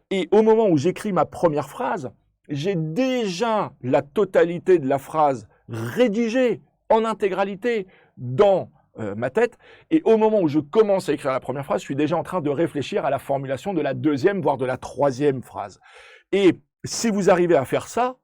Et au moment où j'écris ma première phrase, j'ai déjà la totalité de la phrase rédigée en intégralité dans ma tête. Et au moment où je commence à écrire la première phrase, je suis déjà en train de réfléchir à la formulation de la deuxième, voire de la troisième phrase. Et si vous arrivez à faire ça,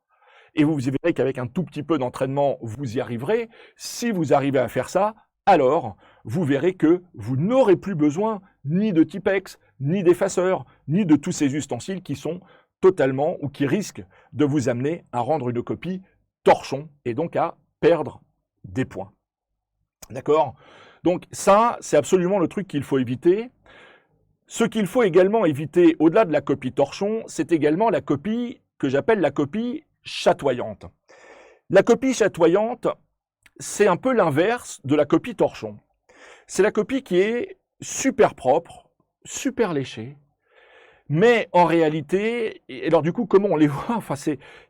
et vous verrez qu'avec un tout petit peu d'entraînement, vous y arriverez, si vous arrivez à faire ça, alors vous verrez que vous n'aurez plus besoin ni de Tipex, ni d'effaceur, ni de tous ces ustensiles qui sont totalement ou qui risquent de vous amener à rendre une copie torchon et donc à perdre des points. D'accord? Donc ça, c'est absolument le truc qu'il faut éviter. Ce qu'il faut également éviter, au-delà de la copie torchon, c'est également la copie que j'appelle la copie chatoyante. La copie chatoyante, c'est un peu l'inverse de la copie torchon. C'est la copie qui est super propre, super léchée, mais en réalité, et alors du coup, comment on les voit? Enfin,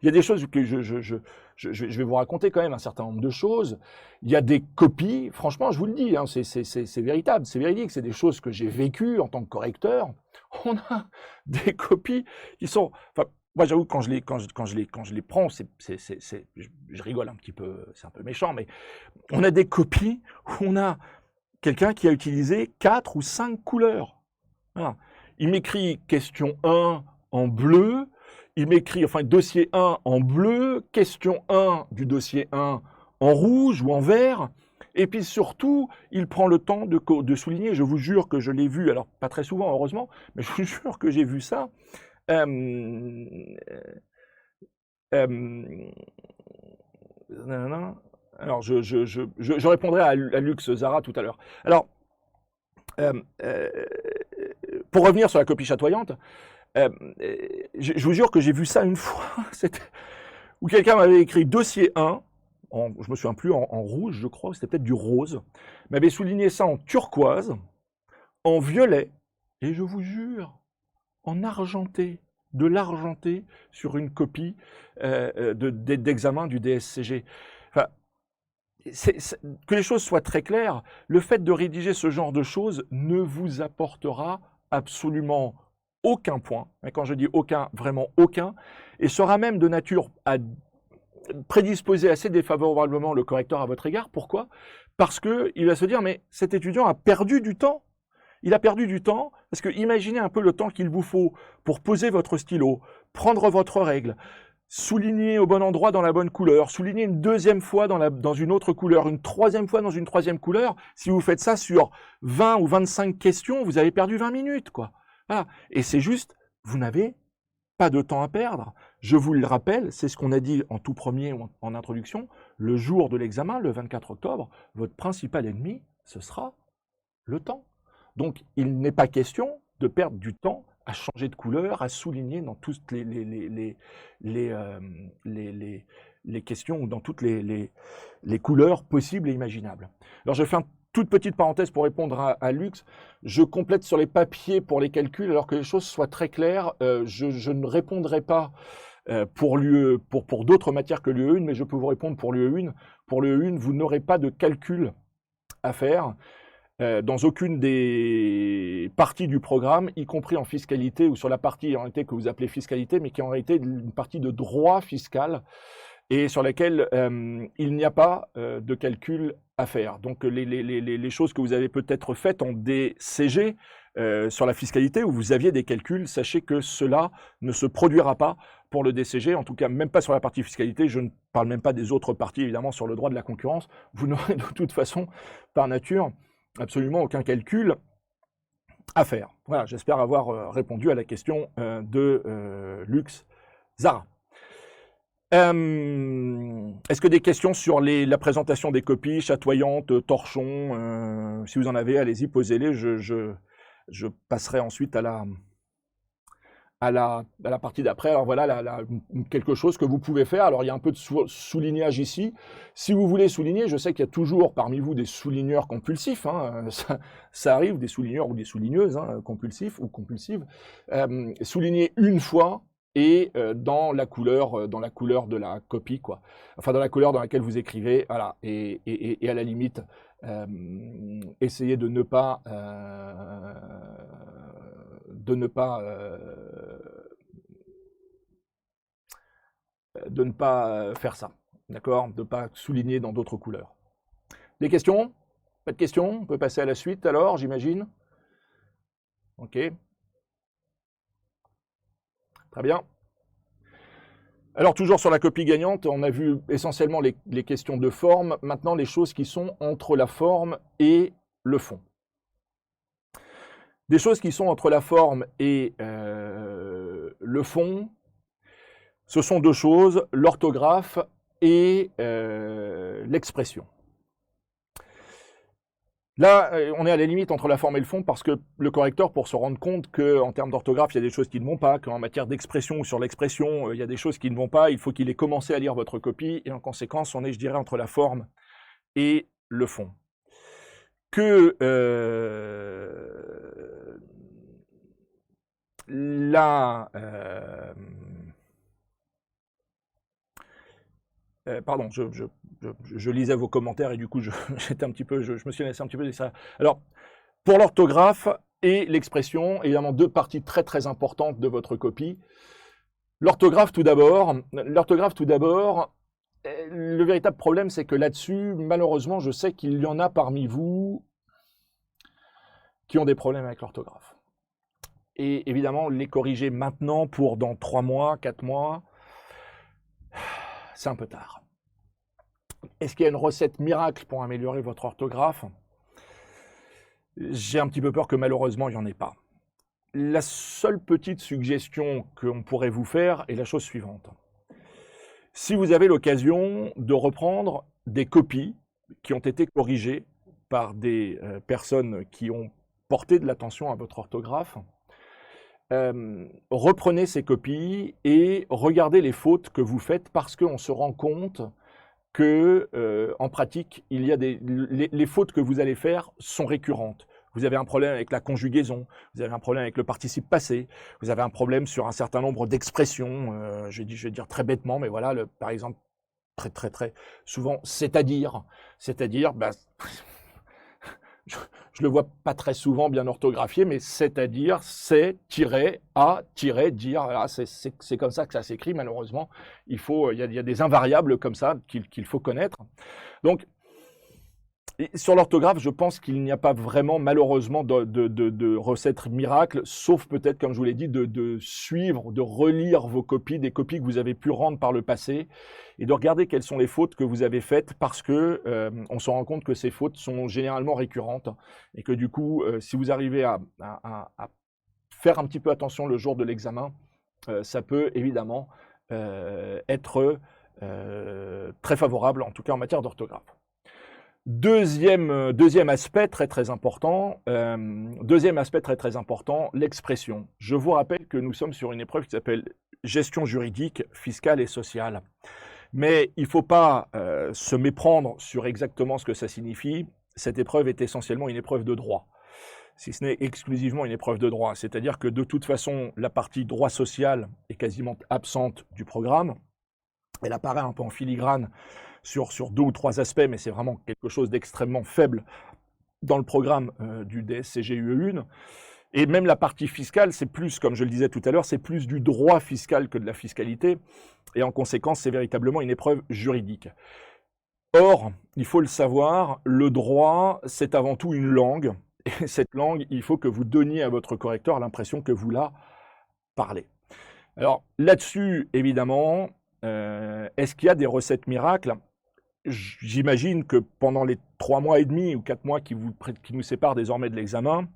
il y a des choses que je vais vous raconter quand même un certain nombre de choses. Il y a des copies, franchement, je vous le dis, hein, c'est véritable, c'est véridique, c'est des choses que j'ai vécues en tant que correcteur. On a des copies qui sont, enfin, moi j'avoue quand je les prends, je rigole un petit peu, c'est un peu méchant, mais on a des copies où on a quelqu'un qui a utilisé 4 ou 5 couleurs. Voilà. Il m'écrit question 1 en bleu, il m'écrit, enfin, dossier 1 en bleu, question 1 du dossier 1 en rouge ou en vert, et puis surtout, il prend le temps de souligner, je vous jure que je l'ai vu, alors pas très souvent heureusement, mais je vous jure que j'ai vu ça. Alors, je répondrai à Lux Zara tout à l'heure. Alors, pour revenir sur la copie chatoyante, je vous jure que j'ai vu ça une fois, où quelqu'un m'avait écrit dossier 1, je me souviens plus, en rouge, je crois, c'était peut-être du rose, m'avait souligné ça en turquoise, en violet, et je vous jure, en argenté, de l'argenté sur une copie d'examen du DSCG. Enfin, que les choses soient très claires, le fait de rédiger ce genre de choses ne vous apportera absolument aucun point, et quand je dis aucun, vraiment aucun, et sera même de nature à prédisposer assez défavorablement le correcteur à votre égard. Pourquoi? Parce qu'il va se dire, mais cet étudiant a perdu du temps. Il a perdu du temps, parce que imaginez un peu le temps qu'il vous faut pour poser votre stylo, prendre votre règle, souligner au bon endroit dans la bonne couleur, souligner une deuxième fois dans une autre couleur, une troisième fois dans une troisième couleur. Si vous faites ça sur 20 ou 25 questions, vous avez perdu 20 minutes, quoi. Voilà. Et c'est juste, vous n'avez pas de temps à perdre. Je vous le rappelle, c'est ce qu'on a dit en tout premier en introduction, le jour de l'examen, le 24 octobre, votre principal ennemi, ce sera le temps. Donc, il n'est pas question de perdre du temps à changer de couleur, à souligner dans toutes les questions ou dans toutes les couleurs possibles et imaginables. Alors, je fais une toute petite parenthèse pour répondre à Lux. Je complète sur les papiers pour les calculs, alors que les choses soient très claires. Je ne répondrai pas pour d'autres matières que l'UE1, mais je peux vous répondre pour l'UE1. Pour l'UE1, vous n'aurez pas de calcul à faire. Dans aucune des parties du programme, y compris en fiscalité ou sur la partie en réalité que vous appelez fiscalité, mais qui est en réalité une partie de droit fiscal et sur laquelle il n'y a pas de calcul à faire. Donc les choses que vous avez peut-être faites en DCG sur la fiscalité où vous aviez des calculs, sachez que cela ne se produira pas pour le DCG, en tout cas même pas sur la partie fiscalité, je ne parle même pas des autres parties évidemment sur le droit de la concurrence, vous n'aurez de toute façon par nature absolument aucun calcul à faire. Voilà, j'espère avoir répondu à la question de Lux Zara. Est-ce que des questions sur la présentation des copies, chatoyantes, torchons, si vous en avez, allez-y, posez-les. Je passerai ensuite à la partie d'après. Alors voilà quelque chose que vous pouvez faire. Alors il y a un peu de soulignage ici. Si vous voulez souligner, je sais qu'il y a toujours parmi vous des souligneurs compulsifs. Hein, ça arrive, des souligneurs ou des souligneuses compulsifs ou compulsives. Souligner une fois et dans la couleur de la copie, quoi. Enfin, dans la couleur dans laquelle vous écrivez. Voilà. Et à la limite, essayez de ne pas faire ça, d'accord? De ne pas souligner dans d'autres couleurs. Des questions? Pas de questions? On peut passer à la suite alors, j'imagine. Ok. Très bien. Alors toujours sur la copie gagnante, on a vu essentiellement les questions de forme. Maintenant, les choses qui sont entre la forme et le fond. Des choses qui sont entre la forme et le fond, ce sont deux choses, l'orthographe et l'expression. Là, on est à la limite entre la forme et le fond parce que le correcteur, pour se rendre compte qu'en termes d'orthographe, il y a des choses qui ne vont pas, qu'en matière d'expression ou sur l'expression, il y a des choses qui ne vont pas, il faut qu'il ait commencé à lire votre copie et en conséquence, on est, je dirais, entre la forme et le fond. Que pardon, je lisais vos commentaires et du coup, j'étais un petit peu, je me suis laissé un petit peu de ça. Alors, pour l'orthographe et l'expression, évidemment, deux parties très très importantes de votre copie. L'orthographe tout d'abord. Le véritable problème, c'est que là-dessus, malheureusement, je sais qu'il y en a parmi vous qui ont des problèmes avec l'orthographe. Et évidemment, les corriger maintenant pour dans 3 mois, 4 mois, c'est un peu tard. Est-ce qu'il y a une recette miracle pour améliorer votre orthographe? J'ai un petit peu peur que malheureusement, il n'y en ait pas. La seule petite suggestion qu'on pourrait vous faire est la chose suivante. Si vous avez l'occasion de reprendre des copies qui ont été corrigées par des personnes qui ont porté de l'attention à votre orthographe, reprenez ces copies et regardez les fautes que vous faites parce qu'on se rend compte que, en pratique, il y a les fautes que vous allez faire sont récurrentes. Vous avez un problème avec la conjugaison, vous avez un problème avec le participe passé, vous avez un problème sur un certain nombre d'expressions, je vais dire très bêtement, mais voilà, par exemple, très souvent, c'est-à-dire, bah, je le vois pas très souvent bien orthographié, mais c'est-à-dire, c'est, à, dire, voilà, c'est comme ça que ça s'écrit, malheureusement. Il y a des invariables comme ça qu'il faut connaître. Donc, sur l'orthographe, je pense qu'il n'y a pas vraiment, malheureusement, de recette miracle, sauf peut-être, comme je vous l'ai dit, de suivre, de relire vos copies, des copies que vous avez pu rendre par le passé, et de regarder quelles sont les fautes que vous avez faites, parce que on se rend compte que ces fautes sont généralement récurrentes, et que du coup, si vous arrivez à faire un petit peu attention le jour de l'examen, ça peut évidemment être très favorable, en tout cas en matière d'orthographe. Deuxième aspect très important, l'expression. Je vous rappelle que nous sommes sur une épreuve qui s'appelle gestion juridique, fiscale et sociale. Mais il ne faut pas se méprendre sur exactement ce que ça signifie. Cette épreuve est essentiellement une épreuve de droit, si ce n'est exclusivement une épreuve de droit. C'est-à-dire que de toute façon, la partie droit social est quasiment absente du programme. Elle apparaît un peu en filigrane sur 2 ou 3 aspects, mais c'est vraiment quelque chose d'extrêmement faible dans le programme du DSCGUE1. Et même la partie fiscale, c'est plus, comme je le disais tout à l'heure, c'est plus du droit fiscal que de la fiscalité. Et en conséquence, c'est véritablement une épreuve juridique. Or, il faut le savoir, le droit, c'est avant tout une langue. Et cette langue, il faut que vous donniez à votre correcteur l'impression que vous la parlez. Alors là-dessus, évidemment, est-ce qu'il y a des recettes miracles? J'imagine que pendant les 3 mois et demi ou 4 mois qui nous séparent désormais de l'examen,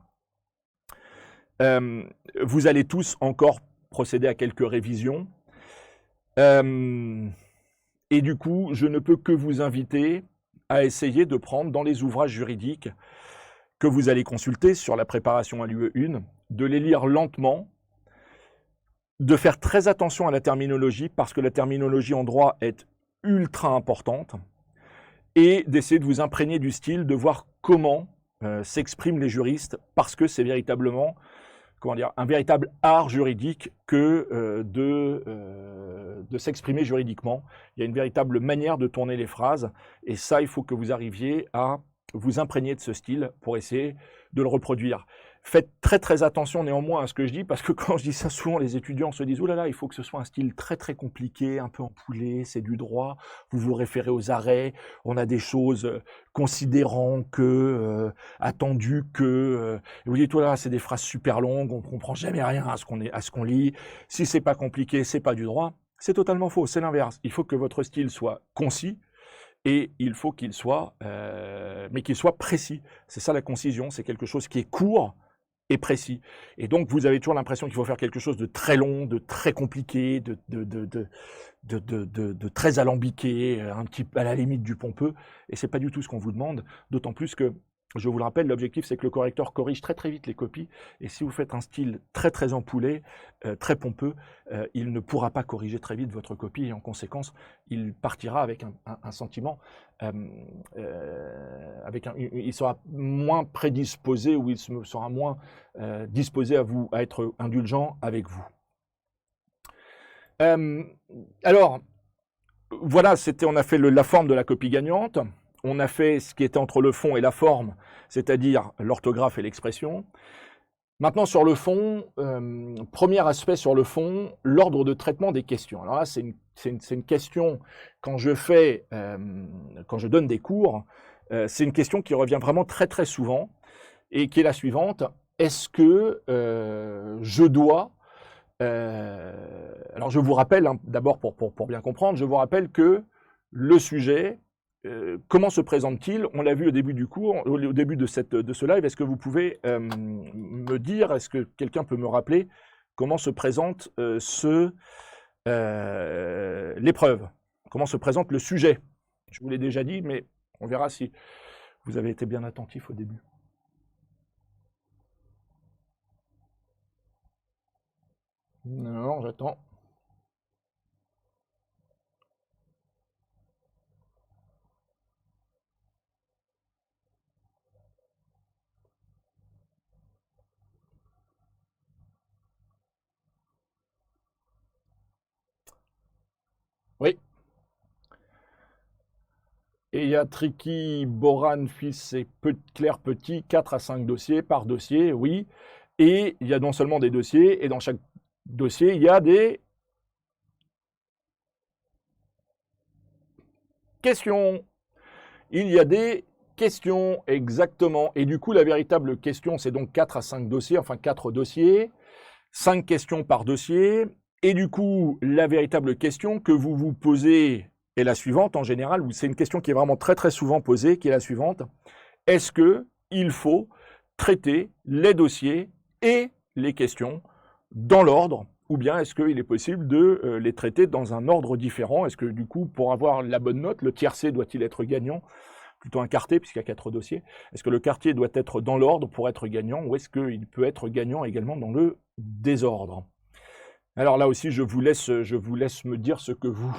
Vous allez tous encore procéder à quelques révisions. Et du coup, je ne peux que vous inviter à essayer de prendre dans les ouvrages juridiques que vous allez consulter sur la préparation à l'UE1, de les lire lentement, de faire très attention à la terminologie, parce que la terminologie en droit est ultra importante, et d'essayer de vous imprégner du style, de voir comment s'expriment les juristes, parce que c'est véritablement, comment dire, un véritable art juridique que de s'exprimer juridiquement. Il y a une véritable manière de tourner les phrases, et ça, il faut que vous arriviez à vous imprégner de ce style pour essayer de le reproduire. Faites très très attention néanmoins à ce que je dis, parce que quand je dis ça, souvent les étudiants se disent « Oh là là, il faut que ce soit un style très très compliqué, un peu empoulé, c'est du droit, vous vous référez aux arrêts, on a des choses considérant que, attendu que… et vous dites « Oh là là, c'est des phrases super longues, on ne comprend jamais rien à ce qu'on lit, si c'est pas compliqué, c'est pas du droit ». C'est totalement faux, c'est l'inverse. Il faut que votre style soit concis, et il faut qu'il soit, mais qu'il soit précis. C'est ça la concision, c'est quelque chose qui est court et précis. Et donc, vous avez toujours l'impression qu'il faut faire quelque chose de très long, de très compliqué, de très alambiqué, un petit à la limite du pompeux. Et c'est pas du tout ce qu'on vous demande, d'autant plus que, je vous le rappelle, l'objectif c'est que le correcteur corrige très très vite les copies. Et si vous faites un style très très empoulé, très pompeux, il ne pourra pas corriger très vite votre copie. Et en conséquence, il partira avec un sentiment, il sera moins prédisposé, ou il sera moins disposé à être indulgent avec vous. Alors, voilà, on a fait la forme de la copie gagnante. On a fait ce qui était entre le fond et la forme, c'est-à-dire l'orthographe et l'expression. Maintenant, sur le fond, premier aspect sur le fond, l'ordre de traitement des questions. Alors là, c'est une question, quand je donne des cours, c'est une question qui revient vraiment très très souvent, et qui est la suivante. Est-ce que je dois… alors je vous rappelle, hein, d'abord pour bien comprendre, je vous rappelle que le sujet… comment se présente-t-il? On l'a vu au début du cours, au début de ce live. Est-ce que vous pouvez me dire, est-ce que quelqu'un peut me rappeler comment se présente l'épreuve? Comment se présente le sujet? Je vous l'ai déjà dit, mais on verra si vous avez été bien attentif au début. Non, j'attends. Oui. Et il y a Tricky, Boran, Fils et Claire Petit, 4 à 5 dossiers par dossier, oui. Et il y a non seulement des dossiers, et dans chaque dossier, il y a des questions. Il y a des questions, exactement. Et du coup, la véritable question, c'est donc 4 à 5 dossiers, enfin 4 dossiers, 5 questions par dossier. Et du coup, la véritable question que vous vous posez est la suivante en général, ou c'est une question qui est vraiment très très souvent posée, qui est la suivante. Est-ce qu'il faut traiter les dossiers et les questions dans l'ordre, ou bien est-ce qu'il est possible de les traiter dans un ordre différent? Est-ce que du coup, pour avoir la bonne note, le tiercé doit-il être gagnant? Plutôt un quartier, puisqu'il y a 4 dossiers. Est-ce que le quartier doit être dans l'ordre pour être gagnant, ou est-ce qu'il peut être gagnant également dans le désordre? Alors là aussi, je vous laisse me dire ce que vous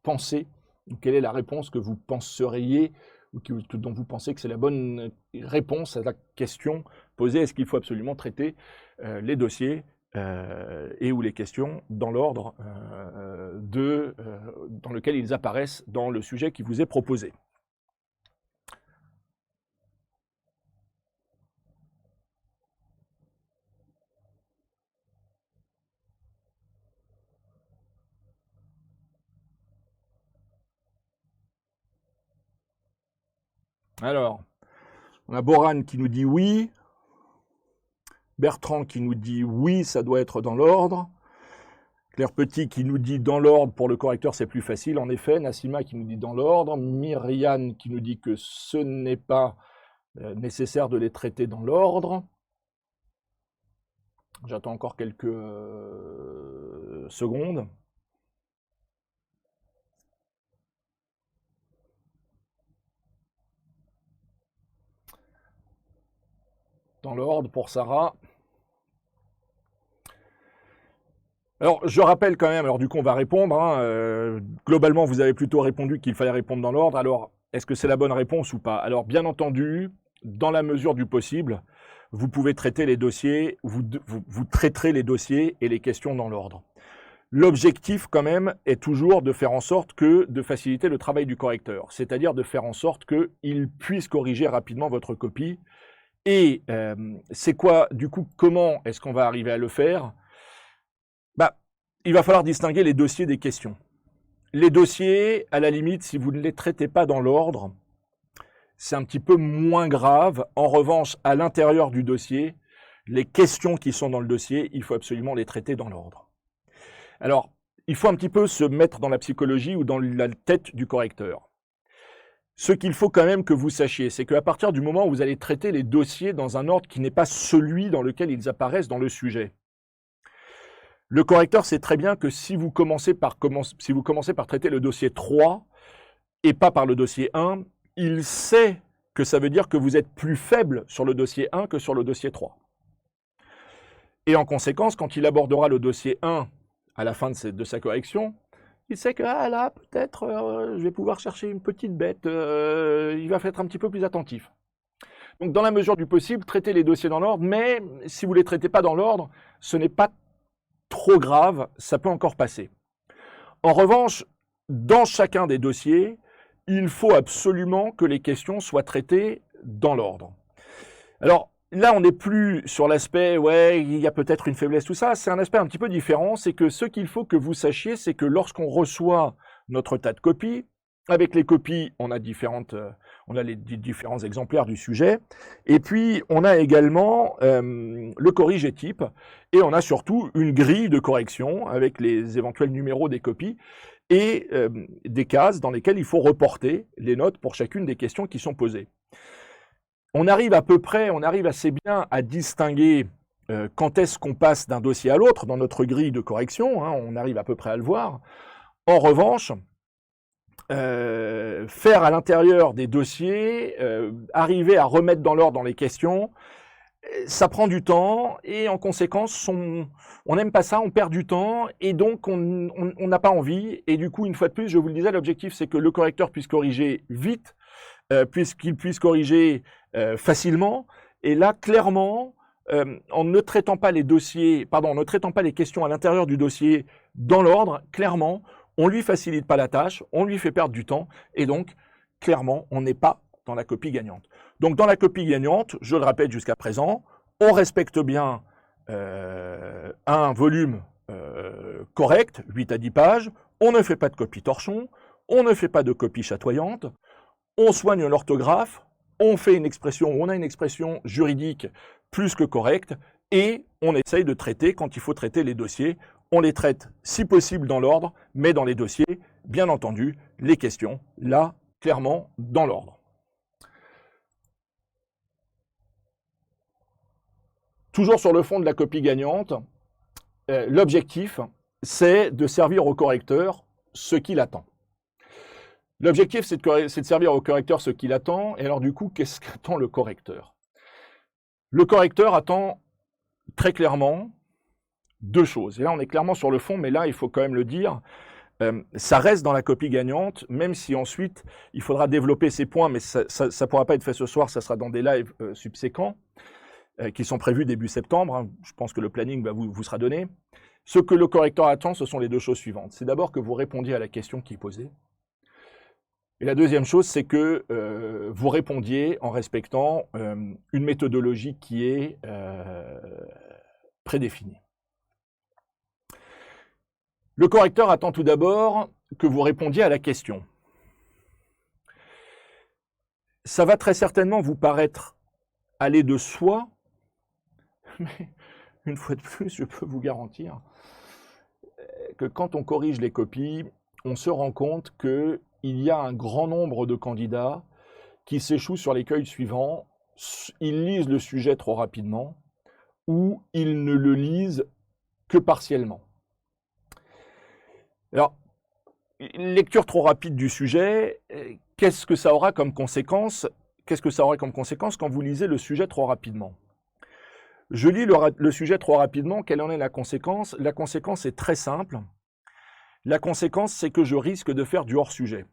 pensez, ou quelle est la réponse que vous penseriez, ou dont vous pensez que c'est la bonne réponse à la question posée. Est-ce qu'il faut absolument traiter les dossiers et ou les questions dans l'ordre dans lequel ils apparaissent dans le sujet qui vous est proposé? Alors, on a Boran qui nous dit oui, Bertrand qui nous dit oui, ça doit être dans l'ordre, Claire Petit qui nous dit dans l'ordre, pour le correcteur c'est plus facile, en effet, Nassima qui nous dit dans l'ordre, Myriane qui nous dit que ce n'est pas nécessaire de les traiter dans l'ordre, J'attends encore quelques secondes. Dans l'ordre pour Sarah. Alors, je rappelle quand même, alors du coup on va répondre, hein, globalement vous avez plutôt répondu qu'il fallait répondre dans l'ordre, alors est-ce que c'est la bonne réponse ou pas? Alors bien entendu, dans la mesure du possible, vous pouvez traiter les dossiers, vous traiterez les dossiers et les questions dans l'ordre. L'objectif quand même est toujours de faire en sorte de faciliter le travail du correcteur, c'est-à-dire de faire en sorte qu'il puisse corriger rapidement votre copie. Et c'est quoi, du coup, comment est-ce qu'on va arriver à le faire? Bah, il va falloir distinguer les dossiers des questions. Les dossiers, à la limite, si vous ne les traitez pas dans l'ordre, c'est un petit peu moins grave. En revanche, à l'intérieur du dossier, les questions qui sont dans le dossier, il faut absolument les traiter dans l'ordre. Alors, il faut un petit peu se mettre dans la psychologie ou dans la tête du correcteur. Ce qu'il faut quand même que vous sachiez, c'est qu'à partir du moment où vous allez traiter les dossiers dans un ordre qui n'est pas celui dans lequel ils apparaissent dans le sujet, le correcteur sait très bien que si vous commencez par traiter le dossier 3 et pas par le dossier 1, il sait que ça veut dire que vous êtes plus faible sur le dossier 1 que sur le dossier 3. Et en conséquence, quand il abordera le dossier 1 à la fin de sa correction, il sait que là, peut-être, je vais pouvoir chercher une petite bête, il va être un petit peu plus attentif. Donc, dans la mesure du possible, traitez les dossiers dans l'ordre, mais si vous ne les traitez pas dans l'ordre, ce n'est pas trop grave, ça peut encore passer. En revanche, dans chacun des dossiers, il faut absolument que les questions soient traitées dans l'ordre. Alors, là, on n'est plus sur l'aspect, ouais, il y a peut-être une faiblesse, tout ça. C'est un aspect un petit peu différent. C'est que ce qu'il faut que vous sachiez, c'est que lorsqu'on reçoit notre tas de copies, avec les copies, on a les différents exemplaires du sujet. Et puis, on a également le corrigé type. Et on a surtout une grille de correction avec les éventuels numéros des copies et des cases dans lesquelles il faut reporter les notes pour chacune des questions qui sont posées. On arrive assez bien à distinguer quand est-ce qu'on passe d'un dossier à l'autre dans notre grille de correction, hein, on arrive à peu près à le voir. En revanche, faire à l'intérieur des dossiers, arriver à remettre dans l'ordre dans les questions, ça prend du temps et en conséquence, on n'aime pas ça, on perd du temps et donc on n'a pas envie. Et du coup, une fois de plus, je vous le disais, l'objectif c'est que le correcteur puisse corriger vite, puisqu'il puisse corriger facilement. Et là, clairement, en ne traitant pas les questions à l'intérieur du dossier dans l'ordre, clairement, on lui facilite pas la tâche, on lui fait perdre du temps, et donc, clairement, on n'est pas dans la copie gagnante. Donc, dans la copie gagnante, je le répète jusqu'à présent, on respecte bien un volume correct, 8 à 10 pages, on ne fait pas de copie torchon, on ne fait pas de copie chatoyante, on soigne l'orthographe, on a une expression juridique plus que correcte, et on essaye de traiter, quand il faut traiter les dossiers, on les traite si possible dans l'ordre, mais dans les dossiers, bien entendu, les questions, là, clairement, dans l'ordre. Toujours sur le fond de la copie gagnante, l'objectif, c'est de servir au correcteur ce qu'il attend. L'objectif, c'est de servir au correcteur ce qu'il attend. Et alors, du coup, qu'est-ce qu'attend le correcteur? Le correcteur attend très clairement deux choses. Et là, on est clairement sur le fond, mais là, il faut quand même le dire. Ça reste dans la copie gagnante, même si ensuite, il faudra développer ces points, mais ça ne pourra pas être fait ce soir, ça sera dans des lives subséquents, qui sont prévus début septembre. Hein. Je pense que le planning vous sera donné. Ce que le correcteur attend, ce sont les deux choses suivantes. C'est d'abord que vous répondiez à la question qui est posée. Et la deuxième chose, c'est que vous répondiez en respectant une méthodologie qui est prédéfinie. Le correcteur attend tout d'abord que vous répondiez à la question. Ça va très certainement vous paraître aller de soi, mais une fois de plus, je peux vous garantir que quand on corrige les copies, on se rend compte qu'il y a un grand nombre de candidats qui s'échouent sur l'écueil suivant. Ils lisent le sujet trop rapidement, ou ils ne le lisent que partiellement. Alors, une lecture trop rapide du sujet, qu'est-ce que ça aura comme conséquence? Qu'est-ce que ça aurait comme conséquence quand vous lisez le sujet trop rapidement? Je lis le sujet trop rapidement, quelle en est la conséquence? La conséquence est très simple. La conséquence, c'est que je risque de faire du hors-sujet.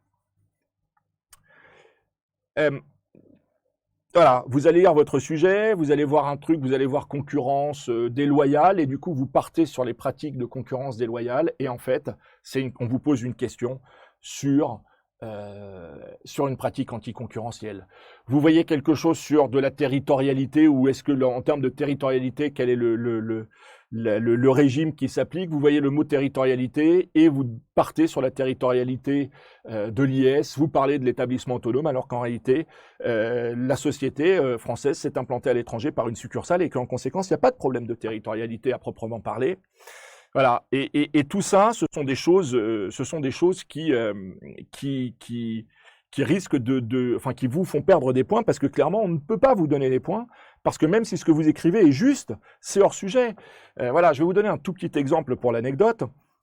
Voilà, vous allez lire votre sujet, vous allez voir un truc, vous allez voir concurrence déloyale, et du coup, vous partez sur les pratiques de concurrence déloyale, et en fait, on vous pose une question sur une pratique anticoncurrentielle. Vous voyez quelque chose sur de la territorialité, ou est-ce que, en termes de territorialité, quel est le régime qui s'applique? Vous voyez le mot territorialité, et vous partez sur la territorialité de l'IS, vous parlez de l'établissement autonome, alors qu'en réalité, la société française s'est implantée à l'étranger par une succursale, et qu'en conséquence, il n'y a pas de problème de territorialité à proprement parler. Voilà, et tout ça, ce sont des choses qui risquent enfin, qui vous font perdre des points, parce que clairement, on ne peut pas vous donner les points, parce que même si ce que vous écrivez est juste, c'est hors sujet. Voilà, je vais vous donner un tout petit exemple pour l'anecdote.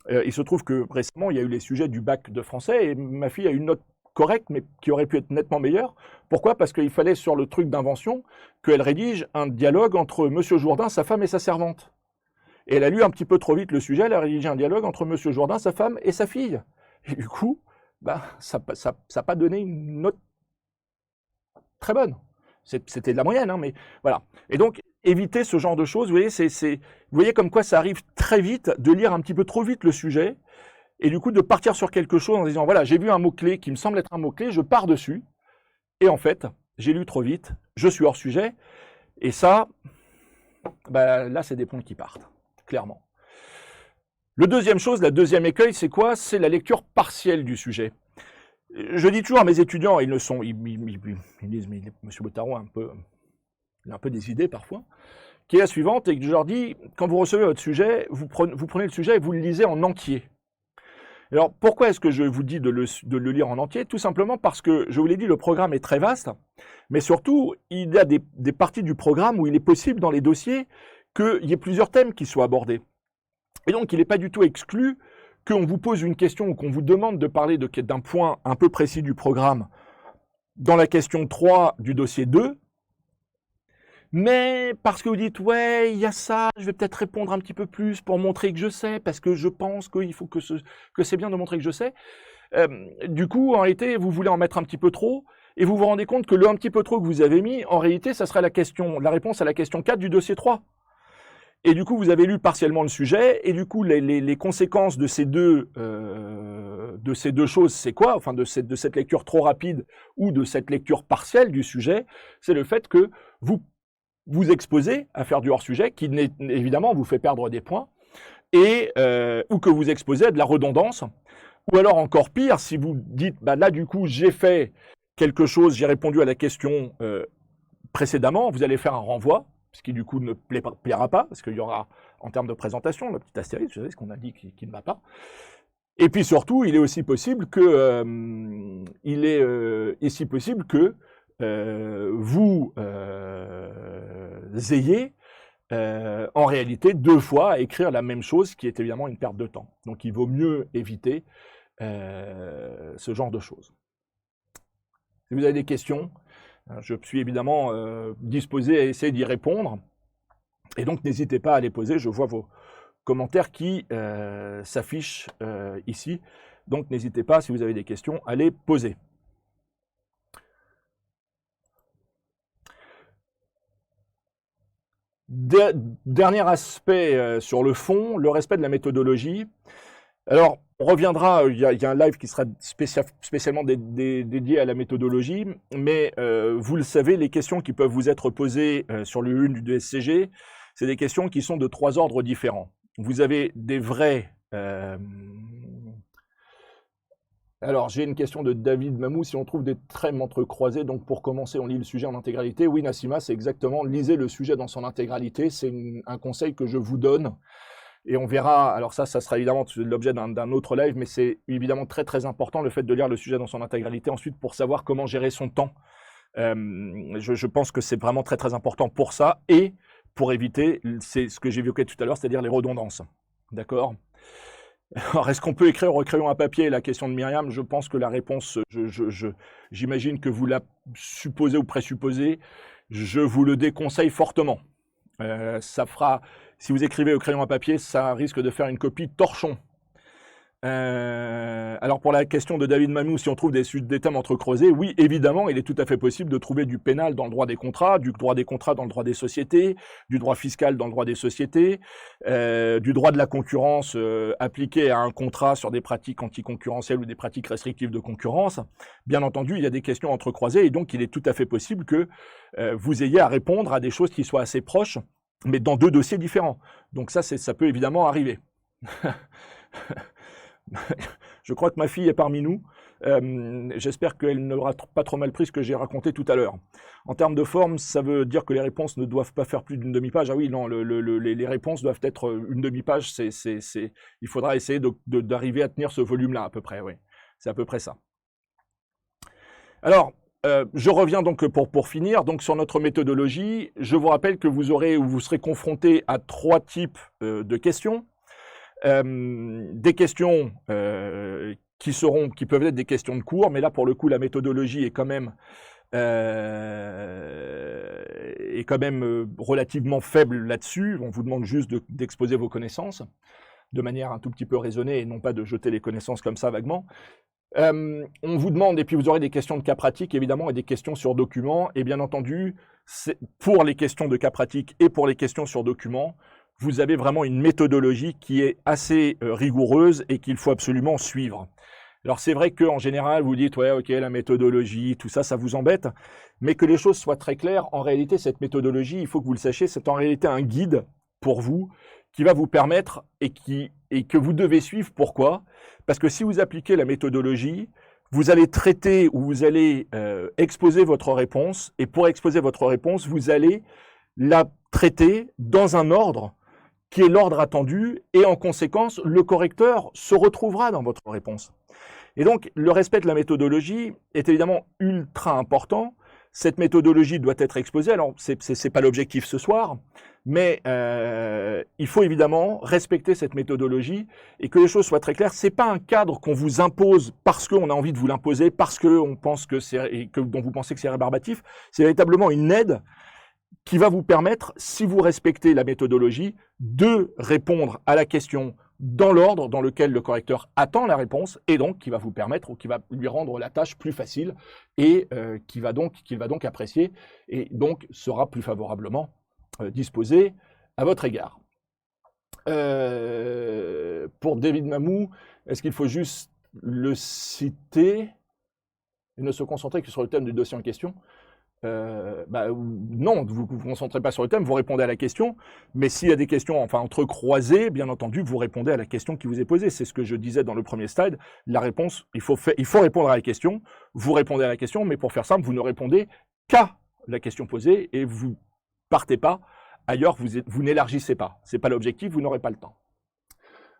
Il se trouve que récemment, il y a eu les sujets du bac de français, et ma fille a eu une note correcte, mais qui aurait pu être nettement meilleure. Pourquoi? Parce qu'il fallait, sur le truc d'invention, qu'elle rédige un dialogue entre Monsieur Jourdain, sa femme et sa servante. Et elle a lu un petit peu trop vite le sujet, elle a rédigé un dialogue entre Monsieur Jourdain, sa femme et sa fille. Et du coup, ça n'a pas donné une note très bonne. C'était de la moyenne, hein, mais voilà. Et donc, évitez ce genre de choses. Vous voyez, vous voyez comme quoi ça arrive très vite de lire un petit peu trop vite le sujet, et du coup de partir sur quelque chose en disant, voilà, j'ai vu un mot-clé qui me semble être un mot-clé, je pars dessus, et en fait, j'ai lu trop vite, je suis hors sujet, et ça, là, c'est des points qui partent. Clairement. La deuxième écueil, c'est quoi? C'est la lecture partielle du sujet. Je dis toujours à mes étudiants, ils disent, mais M. Bottaro il a un peu des idées parfois, qui est la suivante, et que je leur dis, quand vous recevez votre sujet, vous prenez le sujet et vous le lisez en entier. Alors, pourquoi est-ce que je vous dis de le lire en entier? Tout simplement parce que, je vous l'ai dit, le programme est très vaste, mais surtout, il y a des parties du programme où il est possible, dans les dossiers, qu'il y ait plusieurs thèmes qui soient abordés. Et donc, il n'est pas du tout exclu qu'on vous pose une question ou qu'on vous demande de parler d'un point un peu précis du programme dans la question 3 du dossier 2, mais parce que vous dites, ouais, il y a ça, je vais peut-être répondre un petit peu plus pour montrer que je sais, parce que je pense qu'il faut que c'est bien de montrer que je sais. Du coup, en réalité, vous voulez en mettre un petit peu trop, et vous vous rendez compte que le un petit peu trop que vous avez mis, en réalité, ça serait la réponse à la question 4 du dossier 3. Et du coup, vous avez lu partiellement le sujet, et du coup, les conséquences de ces deux choses, c'est quoi? Enfin, de cette lecture trop rapide ou de cette lecture partielle du sujet, c'est le fait que vous exposez à faire du hors-sujet, qui évidemment vous fait perdre des points, et ou que vous exposez à de la redondance, ou alors encore pire, si vous dites, là du coup, j'ai fait quelque chose, j'ai répondu à la question précédemment, vous allez faire un renvoi, ce qui du coup ne plaira pas, parce qu'il y aura, en termes de présentation, le petit astérisque, vous savez ce qu'on a dit qui ne va pas. Et puis surtout, il est aussi possible que, vous ayez en réalité 2 fois à écrire la même chose, qui est évidemment une perte de temps. Donc il vaut mieux éviter ce genre de choses. Si vous avez des questions, je suis évidemment disposé à essayer d'y répondre. Et donc, n'hésitez pas à les poser. Je vois vos commentaires qui s'affichent ici. Donc, n'hésitez pas, si vous avez des questions, à les poser. Dernier aspect sur le fond, le respect de la méthodologie. Alors, on reviendra, il y a un live qui sera spécialement dédié à la méthodologie, mais vous le savez, les questions qui peuvent vous être posées sur le 1 du SCG, c'est des questions qui sont de 3 ordres différents. Vous avez des vrais... Alors, j'ai une question de David Mamou, si on trouve des traits entrecroisés, donc pour commencer, on lit le sujet en intégralité. Oui, Nassima, c'est exactement, lisez le sujet dans son intégralité, c'est un conseil que je vous donne. Et on verra, alors ça sera évidemment l'objet d'un autre live, mais c'est évidemment très très important le fait de lire le sujet dans son intégralité ensuite pour savoir comment gérer son temps. Je pense que c'est vraiment très très important pour ça et pour éviter, c'est ce que j'évoquais tout à l'heure, c'est-à-dire les redondances. D'accord? Alors, est-ce qu'on peut écrire au crayon à papier la question de Myriam? Je pense que la réponse, j'imagine que vous la supposez ou présupposez. Je vous le déconseille fortement. Ça fera, si vous écrivez au crayon à papier, ça risque de faire une copie torchon. Alors pour la question de David Mamou, si on trouve des thèmes entrecroisés, oui, évidemment, il est tout à fait possible de trouver du pénal dans le droit des contrats, du droit des contrats dans le droit des sociétés, du droit fiscal dans le droit des sociétés, du droit de la concurrence appliqué à un contrat sur des pratiques anticoncurrentielles ou des pratiques restrictives de concurrence. Bien entendu, il y a des questions entrecroisées et donc il est tout à fait possible que vous ayez à répondre à des choses qui soient assez proches, mais dans deux dossiers différents. Donc ça peut évidemment arriver. Je crois que ma fille est parmi nous. J'espère qu'elle n'aura pas trop mal pris ce que j'ai raconté tout à l'heure. En termes de forme, ça veut dire que les réponses ne doivent pas faire plus d'une demi-page. Ah oui, non, les réponses doivent être une demi-page. Il faudra essayer d'arriver à tenir ce volume-là à peu près. Oui, c'est à peu près ça. Alors, je reviens donc pour finir donc sur notre méthodologie. Je vous rappelle que vous serez confronté à 3 types de questions. Des questions qui peuvent être des questions de cours, mais là pour le coup la méthodologie est quand même relativement faible là-dessus. On vous demande juste d'exposer vos connaissances de manière un tout petit peu raisonnée et non pas de jeter les connaissances comme ça vaguement. On vous demande, et puis vous aurez des questions de cas pratiques évidemment et des questions sur documents, et bien entendu pour les questions de cas pratiques et pour les questions sur documents, vous avez vraiment une méthodologie qui est assez rigoureuse et qu'il faut absolument suivre. Alors c'est vrai qu'en général, vous dites, ouais, ok, la méthodologie, tout ça, ça vous embête, mais que les choses soient très claires, en réalité, cette méthodologie, il faut que vous le sachiez, c'est en réalité un guide pour vous qui va vous permettre et que vous devez suivre. Pourquoi? Parce que si vous appliquez la méthodologie, vous allez traiter ou vous allez exposer votre réponse, et pour exposer votre réponse, vous allez la traiter dans un ordre qui est l'ordre attendu, et en conséquence, le correcteur se retrouvera dans votre réponse. Et donc, le respect de la méthodologie est évidemment ultra important. Cette méthodologie doit être exposée. Alors, c'est pas l'objectif ce soir, mais il faut évidemment respecter cette méthodologie et que les choses soient très claires. C'est pas un cadre qu'on vous impose parce qu'on a envie de vous l'imposer, parce qu'on pense dont vous pensez que c'est rébarbatif. C'est véritablement une aide qui va vous permettre, si vous respectez la méthodologie, de répondre à la question dans l'ordre dans lequel le correcteur attend la réponse, et donc qui va vous permettre ou qui va lui rendre la tâche plus facile et qu'il va donc apprécier et donc sera plus favorablement disposé à votre égard. Pour David Mamou, est-ce qu'il faut juste le citer et ne se concentrer que sur le thème du dossier en question? Non, vous ne vous concentrez pas sur le thème, vous répondez à la question, mais s'il y a des questions entrecroisées, bien entendu, vous répondez à la question qui vous est posée. C'est ce que je disais dans le premier slide. La réponse, il faut répondre à la question, vous répondez à la question, mais pour faire simple, vous ne répondez qu'à la question posée et vous partez pas ailleurs, vous n'élargissez pas. Ce n'est pas l'objectif, vous n'aurez pas le temps.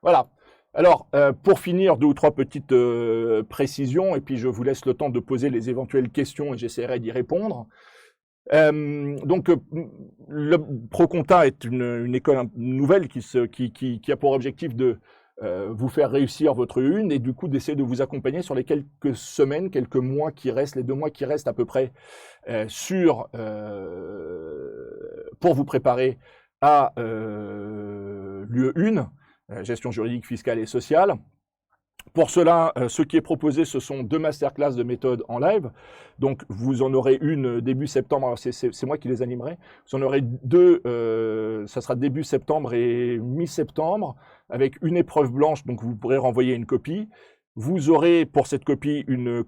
Voilà. Alors, pour finir, 2 ou 3 petites précisions, et puis je vous laisse le temps de poser les éventuelles questions et j'essaierai d'y répondre. Donc, le ProConta est une école nouvelle qui a pour objectif de vous faire réussir votre une et du coup d'essayer de vous accompagner sur les quelques semaines, quelques mois qui restent, les 2 mois qui restent à peu près pour vous préparer à l'UE1. Gestion juridique, fiscale et sociale. Pour cela, ce qui est proposé, ce sont 2 masterclass de méthode en live. Donc, vous en aurez une début septembre. C'est moi qui les animerai. Vous en aurez 2, ça sera début septembre et mi-septembre, avec une épreuve blanche, donc vous pourrez renvoyer une copie. Vous aurez pour cette copie une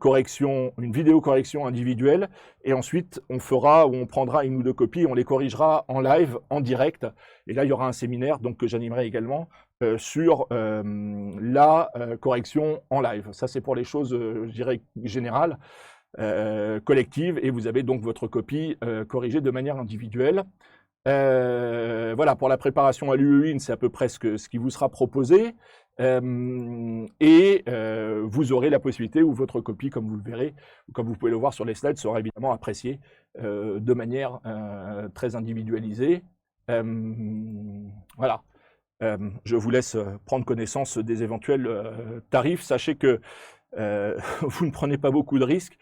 vidéo correction individuelle, et ensuite on prendra 1 ou 2 copies, on les corrigera en live, en direct. Et là, il y aura un séminaire donc que j'animerai également sur la correction en live. Ça, c'est pour les choses, je dirais, générales, collectives, et vous avez donc votre copie corrigée de manière individuelle. Voilà, pour la préparation à l'UE1, c'est à peu près ce qui vous sera proposé. Vous aurez la possibilité, ou votre copie, comme vous le verrez, comme vous pouvez le voir sur les slides, sera évidemment appréciée de manière très individualisée. Voilà. Je vous laisse prendre connaissance des éventuels tarifs. Sachez que vous ne prenez pas beaucoup de risques,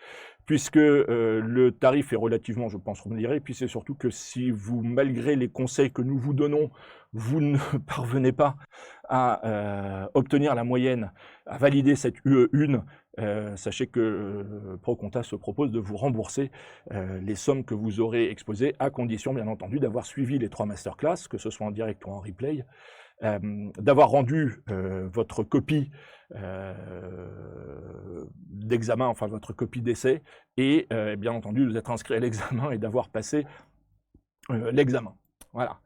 puisque le tarif est relativement, je pense, remunéré. Et puis c'est surtout que si vous, malgré les conseils que nous vous donnons, vous ne parvenez pas à obtenir la moyenne, à valider cette UE1, sachez que ProConta se propose de vous rembourser les sommes que vous aurez exposées, à condition, bien entendu, d'avoir suivi les 3 masterclass, que ce soit en direct ou en replay, d'avoir rendu votre copie d'examen, enfin votre copie d'essai, et bien entendu de vous être inscrit à l'examen et d'avoir passé l'examen. Voilà.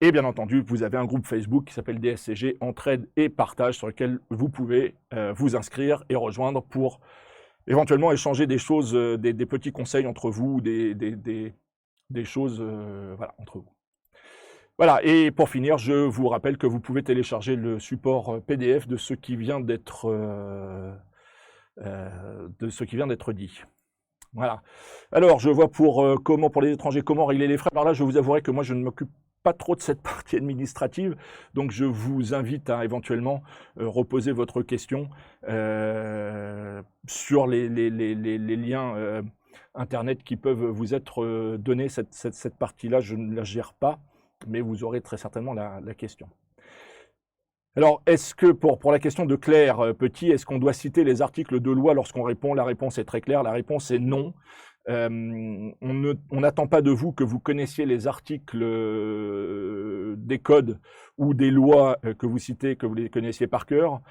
Et bien entendu, vous avez un groupe Facebook qui s'appelle DSCG Entraide et Partage, sur lequel vous pouvez vous inscrire et rejoindre pour éventuellement échanger des choses, des petits conseils entre vous, des choses voilà, entre vous. Voilà, et pour finir, je vous rappelle que vous pouvez télécharger le support PDF de ce qui vient d'être dit. Voilà. Alors, je vois pour les étrangers, comment régler les frais. Alors là, je vous avouerai que moi, je ne m'occupe pas trop de cette partie administrative, donc je vous invite à éventuellement reposer votre question sur les liens Internet qui peuvent vous être donnés. Cette partie-là, je ne la gère pas, mais vous aurez très certainement la question. Alors, est-ce que, pour la question de Claire Petit, est-ce qu'on doit citer les articles de loi lorsqu'on répond? La réponse est très claire, la réponse est non. On n'attend pas de vous que vous connaissiez les articles des codes ou des lois que vous citez, que vous les connaissiez par cœur.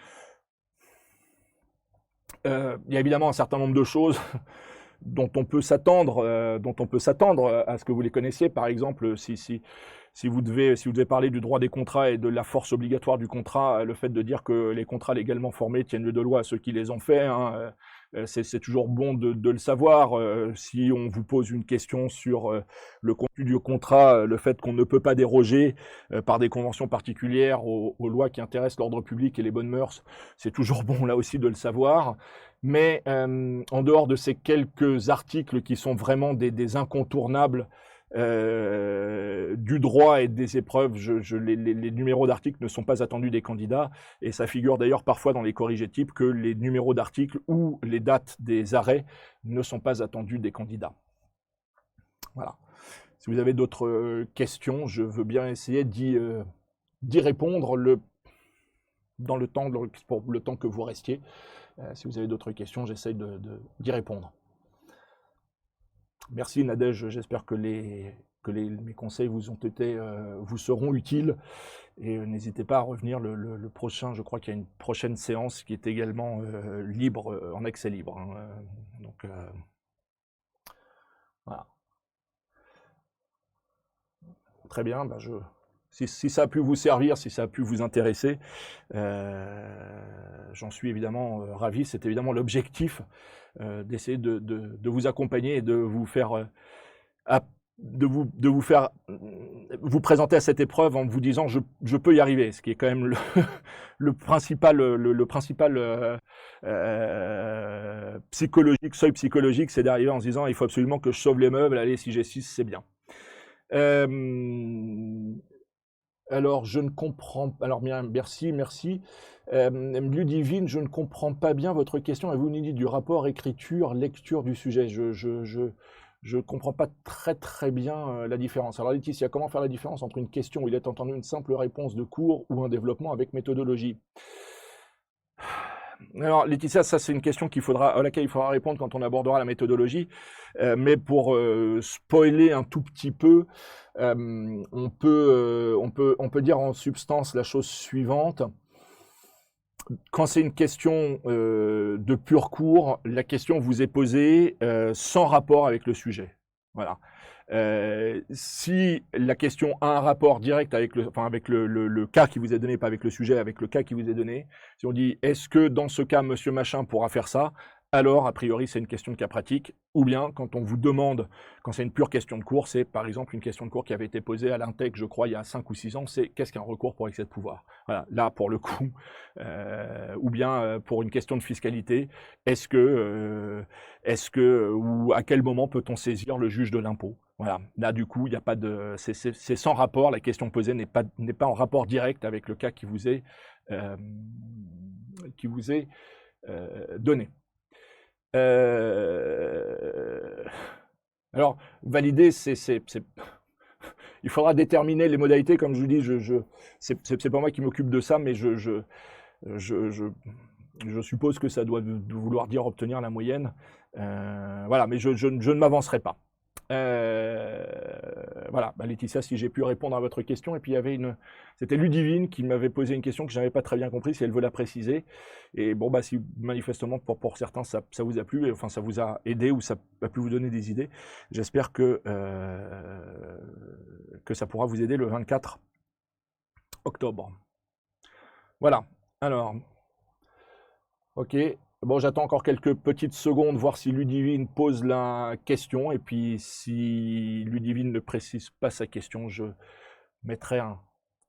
Il y a évidemment un certain nombre de choses dont on peut s'attendre à ce que vous les connaissiez. Par exemple, si vous devez parler du droit des contrats et de la force obligatoire du contrat, le fait de dire que les contrats légalement formés tiennent lieu de loi à ceux qui les ont faits, hein, c'est toujours bon de le savoir. Si on vous pose une question sur le contenu du contrat, le fait qu'on ne peut pas déroger par des conventions particulières aux lois qui intéressent l'ordre public et les bonnes mœurs, c'est toujours bon là aussi de le savoir. Mais en dehors de ces quelques articles qui sont vraiment des incontournables du droit et des épreuves, les numéros d'articles ne sont pas attendus des candidats, et ça figure d'ailleurs parfois dans les corrigés types que les numéros d'articles ou les dates des arrêts ne sont pas attendus des candidats. Voilà. Si vous avez d'autres questions, je veux bien essayer d'y répondre dans le temps, pour le temps que vous restiez. Si vous avez d'autres questions, j'essaie d'y répondre. Merci Nadège, j'espère que mes conseils vous seront utiles, et n'hésitez pas à revenir le prochain. Je crois qu'il y a une prochaine séance qui est également libre, en accès libre, hein. Donc voilà. Très bien, ben si ça a pu vous servir, si ça a pu vous intéresser, j'en suis évidemment ravi. C'est évidemment l'objectif d'essayer de vous accompagner et de vous faire vous présenter à cette épreuve en vous disant je peux y arriver, ce qui est quand même le principal psychologique, seuil psychologique, c'est d'arriver en se disant il faut absolument que je sauve les meubles, allez, si j'ai 6, c'est bien. Alors, je ne comprends pas. Alors, bien, merci. Ludivine, je ne comprends pas bien votre question. Et vous nous dites du rapport écriture, lecture du sujet. Je ne comprends pas très bien la différence. Alors, Laetitia, comment faire la différence entre une question où il est entendu une simple réponse de cours ou un développement avec méthodologie? Alors, Laetitia, ça c'est une question à laquelle il faudra répondre quand on abordera la méthodologie. Mais pour spoiler un tout petit peu, on peut dire en substance la chose suivante. Quand c'est une question de pur cours, la question vous est posée sans rapport avec le sujet. Voilà. Si la question a un rapport direct avec le cas qui vous est donné, pas avec le sujet, avec le cas qui vous est donné, si on dit est-ce que dans ce cas monsieur machin pourra faire ça, alors a priori c'est une question de cas pratique. Ou bien quand on vous demande, quand c'est une pure question de cours, c'est par exemple une question de cours qui avait été posée à l'Intec, je crois il y a 5 ou 6 ans, c'est qu'est-ce qu'un recours pour excès de pouvoir? Voilà, là pour le coup, ou bien pour une question de fiscalité, ou à quel moment peut-on saisir le juge de l'impôt? Voilà, là du coup, il n'y a pas de, c'est sans rapport, la question posée n'est pas en rapport direct avec le cas qui vous est euh, donné. Alors, valider, il faudra déterminer les modalités, comme je vous dis, c'est pas moi qui m'occupe de ça, mais je suppose que ça doit vouloir dire obtenir la moyenne. Voilà, mais je ne m'avancerai pas. Voilà, Laetitia, si j'ai pu répondre à votre question. Et puis il y avait c'était Ludivine qui m'avait posé une question que je n'avais pas très bien compris, si elle veut la préciser. Et bon, si manifestement pour certains ça vous a plu, enfin ça vous a aidé ou ça a pu vous donner des idées, j'espère que ça pourra vous aider le 24 octobre. Voilà, alors, ok. Bon, j'attends encore quelques petites secondes, voir si Ludivine pose la question. Et puis, si Ludivine ne précise pas sa question, je mettrai un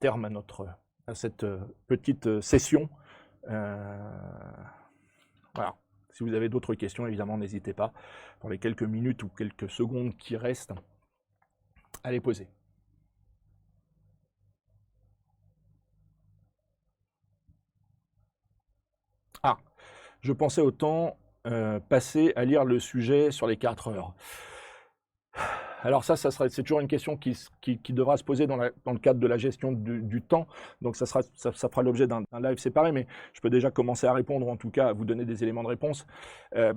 terme à cette petite session. Voilà. Si vous avez d'autres questions, évidemment, n'hésitez pas, dans les quelques minutes ou quelques secondes qui restent, à les poser. Ah, je pensais autant passer à lire le sujet sur les 4 heures. Alors ça c'est toujours une question qui devra se poser dans le cadre de la gestion du temps. Donc ça fera l'objet d'un live séparé, mais je peux déjà commencer à répondre, ou en tout cas à vous donner des éléments de réponse.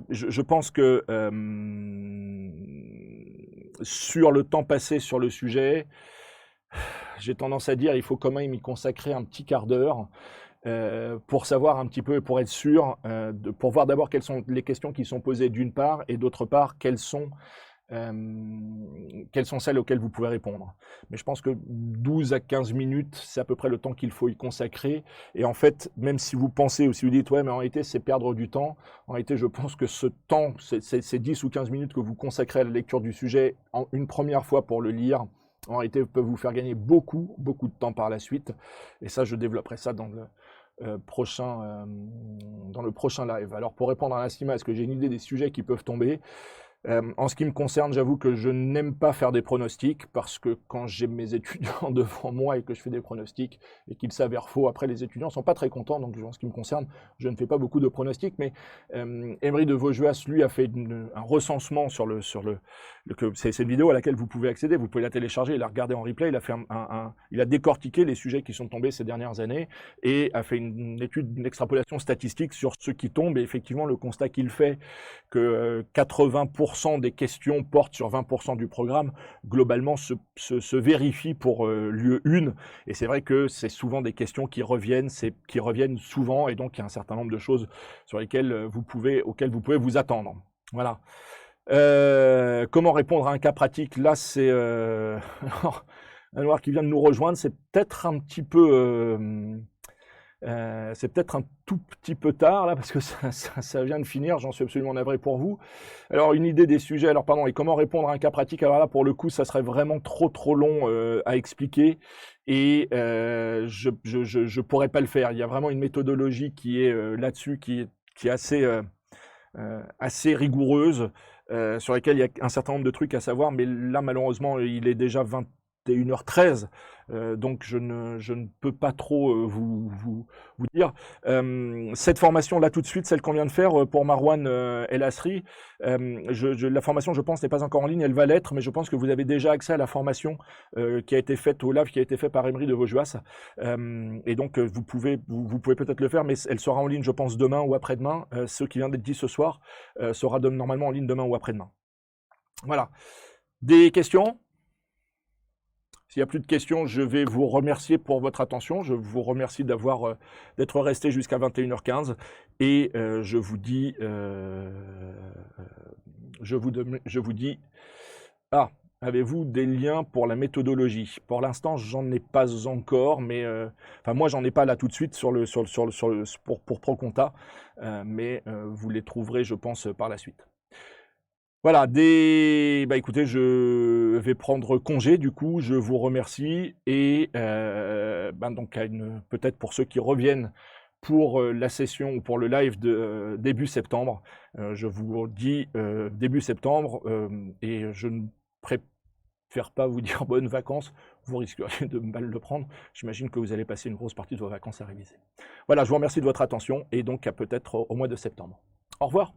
Je pense que sur le temps passé sur le sujet, j'ai tendance à dire il faut quand même y consacrer un petit quart d'heure. Pour savoir un petit peu, pour être sûr, pour voir d'abord quelles sont les questions qui sont posées d'une part, et d'autre part, quelles sont celles auxquelles vous pouvez répondre. Mais je pense que 12 à 15 minutes, c'est à peu près le temps qu'il faut y consacrer. Et en fait, même si vous pensez ou si vous dites, ouais, mais en réalité, c'est perdre du temps, en réalité, je pense que ce temps, ces 10 ou 15 minutes que vous consacrez à la lecture du sujet une première fois pour le lire, en réalité, peut vous faire gagner beaucoup de temps par la suite. Et ça, je développerai ça dans le prochain live. Alors, pour répondre à Nassima, est-ce que j'ai une idée des sujets qui peuvent tomber ? En ce qui me concerne, j'avoue que je n'aime pas faire des pronostics, parce que quand j'ai mes étudiants devant moi et que je fais des pronostics et qu'ils s'avèrent faux, après les étudiants ne sont pas très contents. Donc en ce qui me concerne, je ne fais pas beaucoup de pronostics. Mais Emery de Vaugeas, lui, a fait un recensement sur c'est une vidéo à laquelle vous pouvez accéder, vous pouvez la télécharger et la regarder en replay. Il a fait il a décortiqué les sujets qui sont tombés ces dernières années et a fait une extrapolation statistique sur ceux qui tombent. Et effectivement, le constat qu'il fait, que 80% des questions portent sur 20% du programme, globalement se vérifie pour lieu 1. Et c'est vrai que c'est souvent des questions qui reviennent souvent, et donc il y a un certain nombre de choses sur lesquelles auxquelles vous pouvez vous attendre. Voilà. Comment répondre à un cas pratique ? Là, c'est un noir qui vient de nous rejoindre, c'est peut-être un petit peu... c'est peut-être un tout petit peu tard là, parce que ça vient de finir, j'en suis absolument navré pour vous. Alors, une idée des sujets, et comment répondre à un cas pratique ? Alors là, pour le coup, ça serait vraiment trop long à expliquer, et je pourrais pas le faire. Il y a vraiment une méthodologie qui est là-dessus, qui est assez rigoureuse, sur laquelle il y a un certain nombre de trucs à savoir, mais là, malheureusement, il est déjà 21h13, donc je ne peux pas trop vous dire. Cette formation-là, tout de suite, celle qu'on vient de faire pour Marwan El Asri, la formation, je pense, n'est pas encore en ligne, elle va l'être, mais je pense que vous avez déjà accès à la formation qui a été faite au live, qui a été fait par Emery de Vaugeas, et donc vous pouvez peut-être le faire, mais elle sera en ligne, je pense, demain ou après-demain. Ce qui vient d'être dit ce soir sera normalement en ligne demain ou après-demain. Voilà. Des questions ? S'il n'y a plus de questions, je vais vous remercier pour votre attention. Je vous remercie d'être resté jusqu'à 21h15. Et je vous dis... avez-vous des liens pour la méthodologie ? Pour l'instant, j'en ai pas encore, mais... moi, j'en ai pas là tout de suite pour ProConta, mais vous les trouverez, je pense, par la suite. Voilà, écoutez, je vais prendre congé, du coup, je vous remercie, et donc peut-être pour ceux qui reviennent pour la session ou pour le live de début septembre, je vous dis début septembre, et je ne faire pas vous dire bonnes vacances, vous risqueriez de mal le prendre. J'imagine que vous allez passer une grosse partie de vos vacances à réviser. Voilà, je vous remercie de votre attention et donc à peut-être au mois de septembre. Au revoir.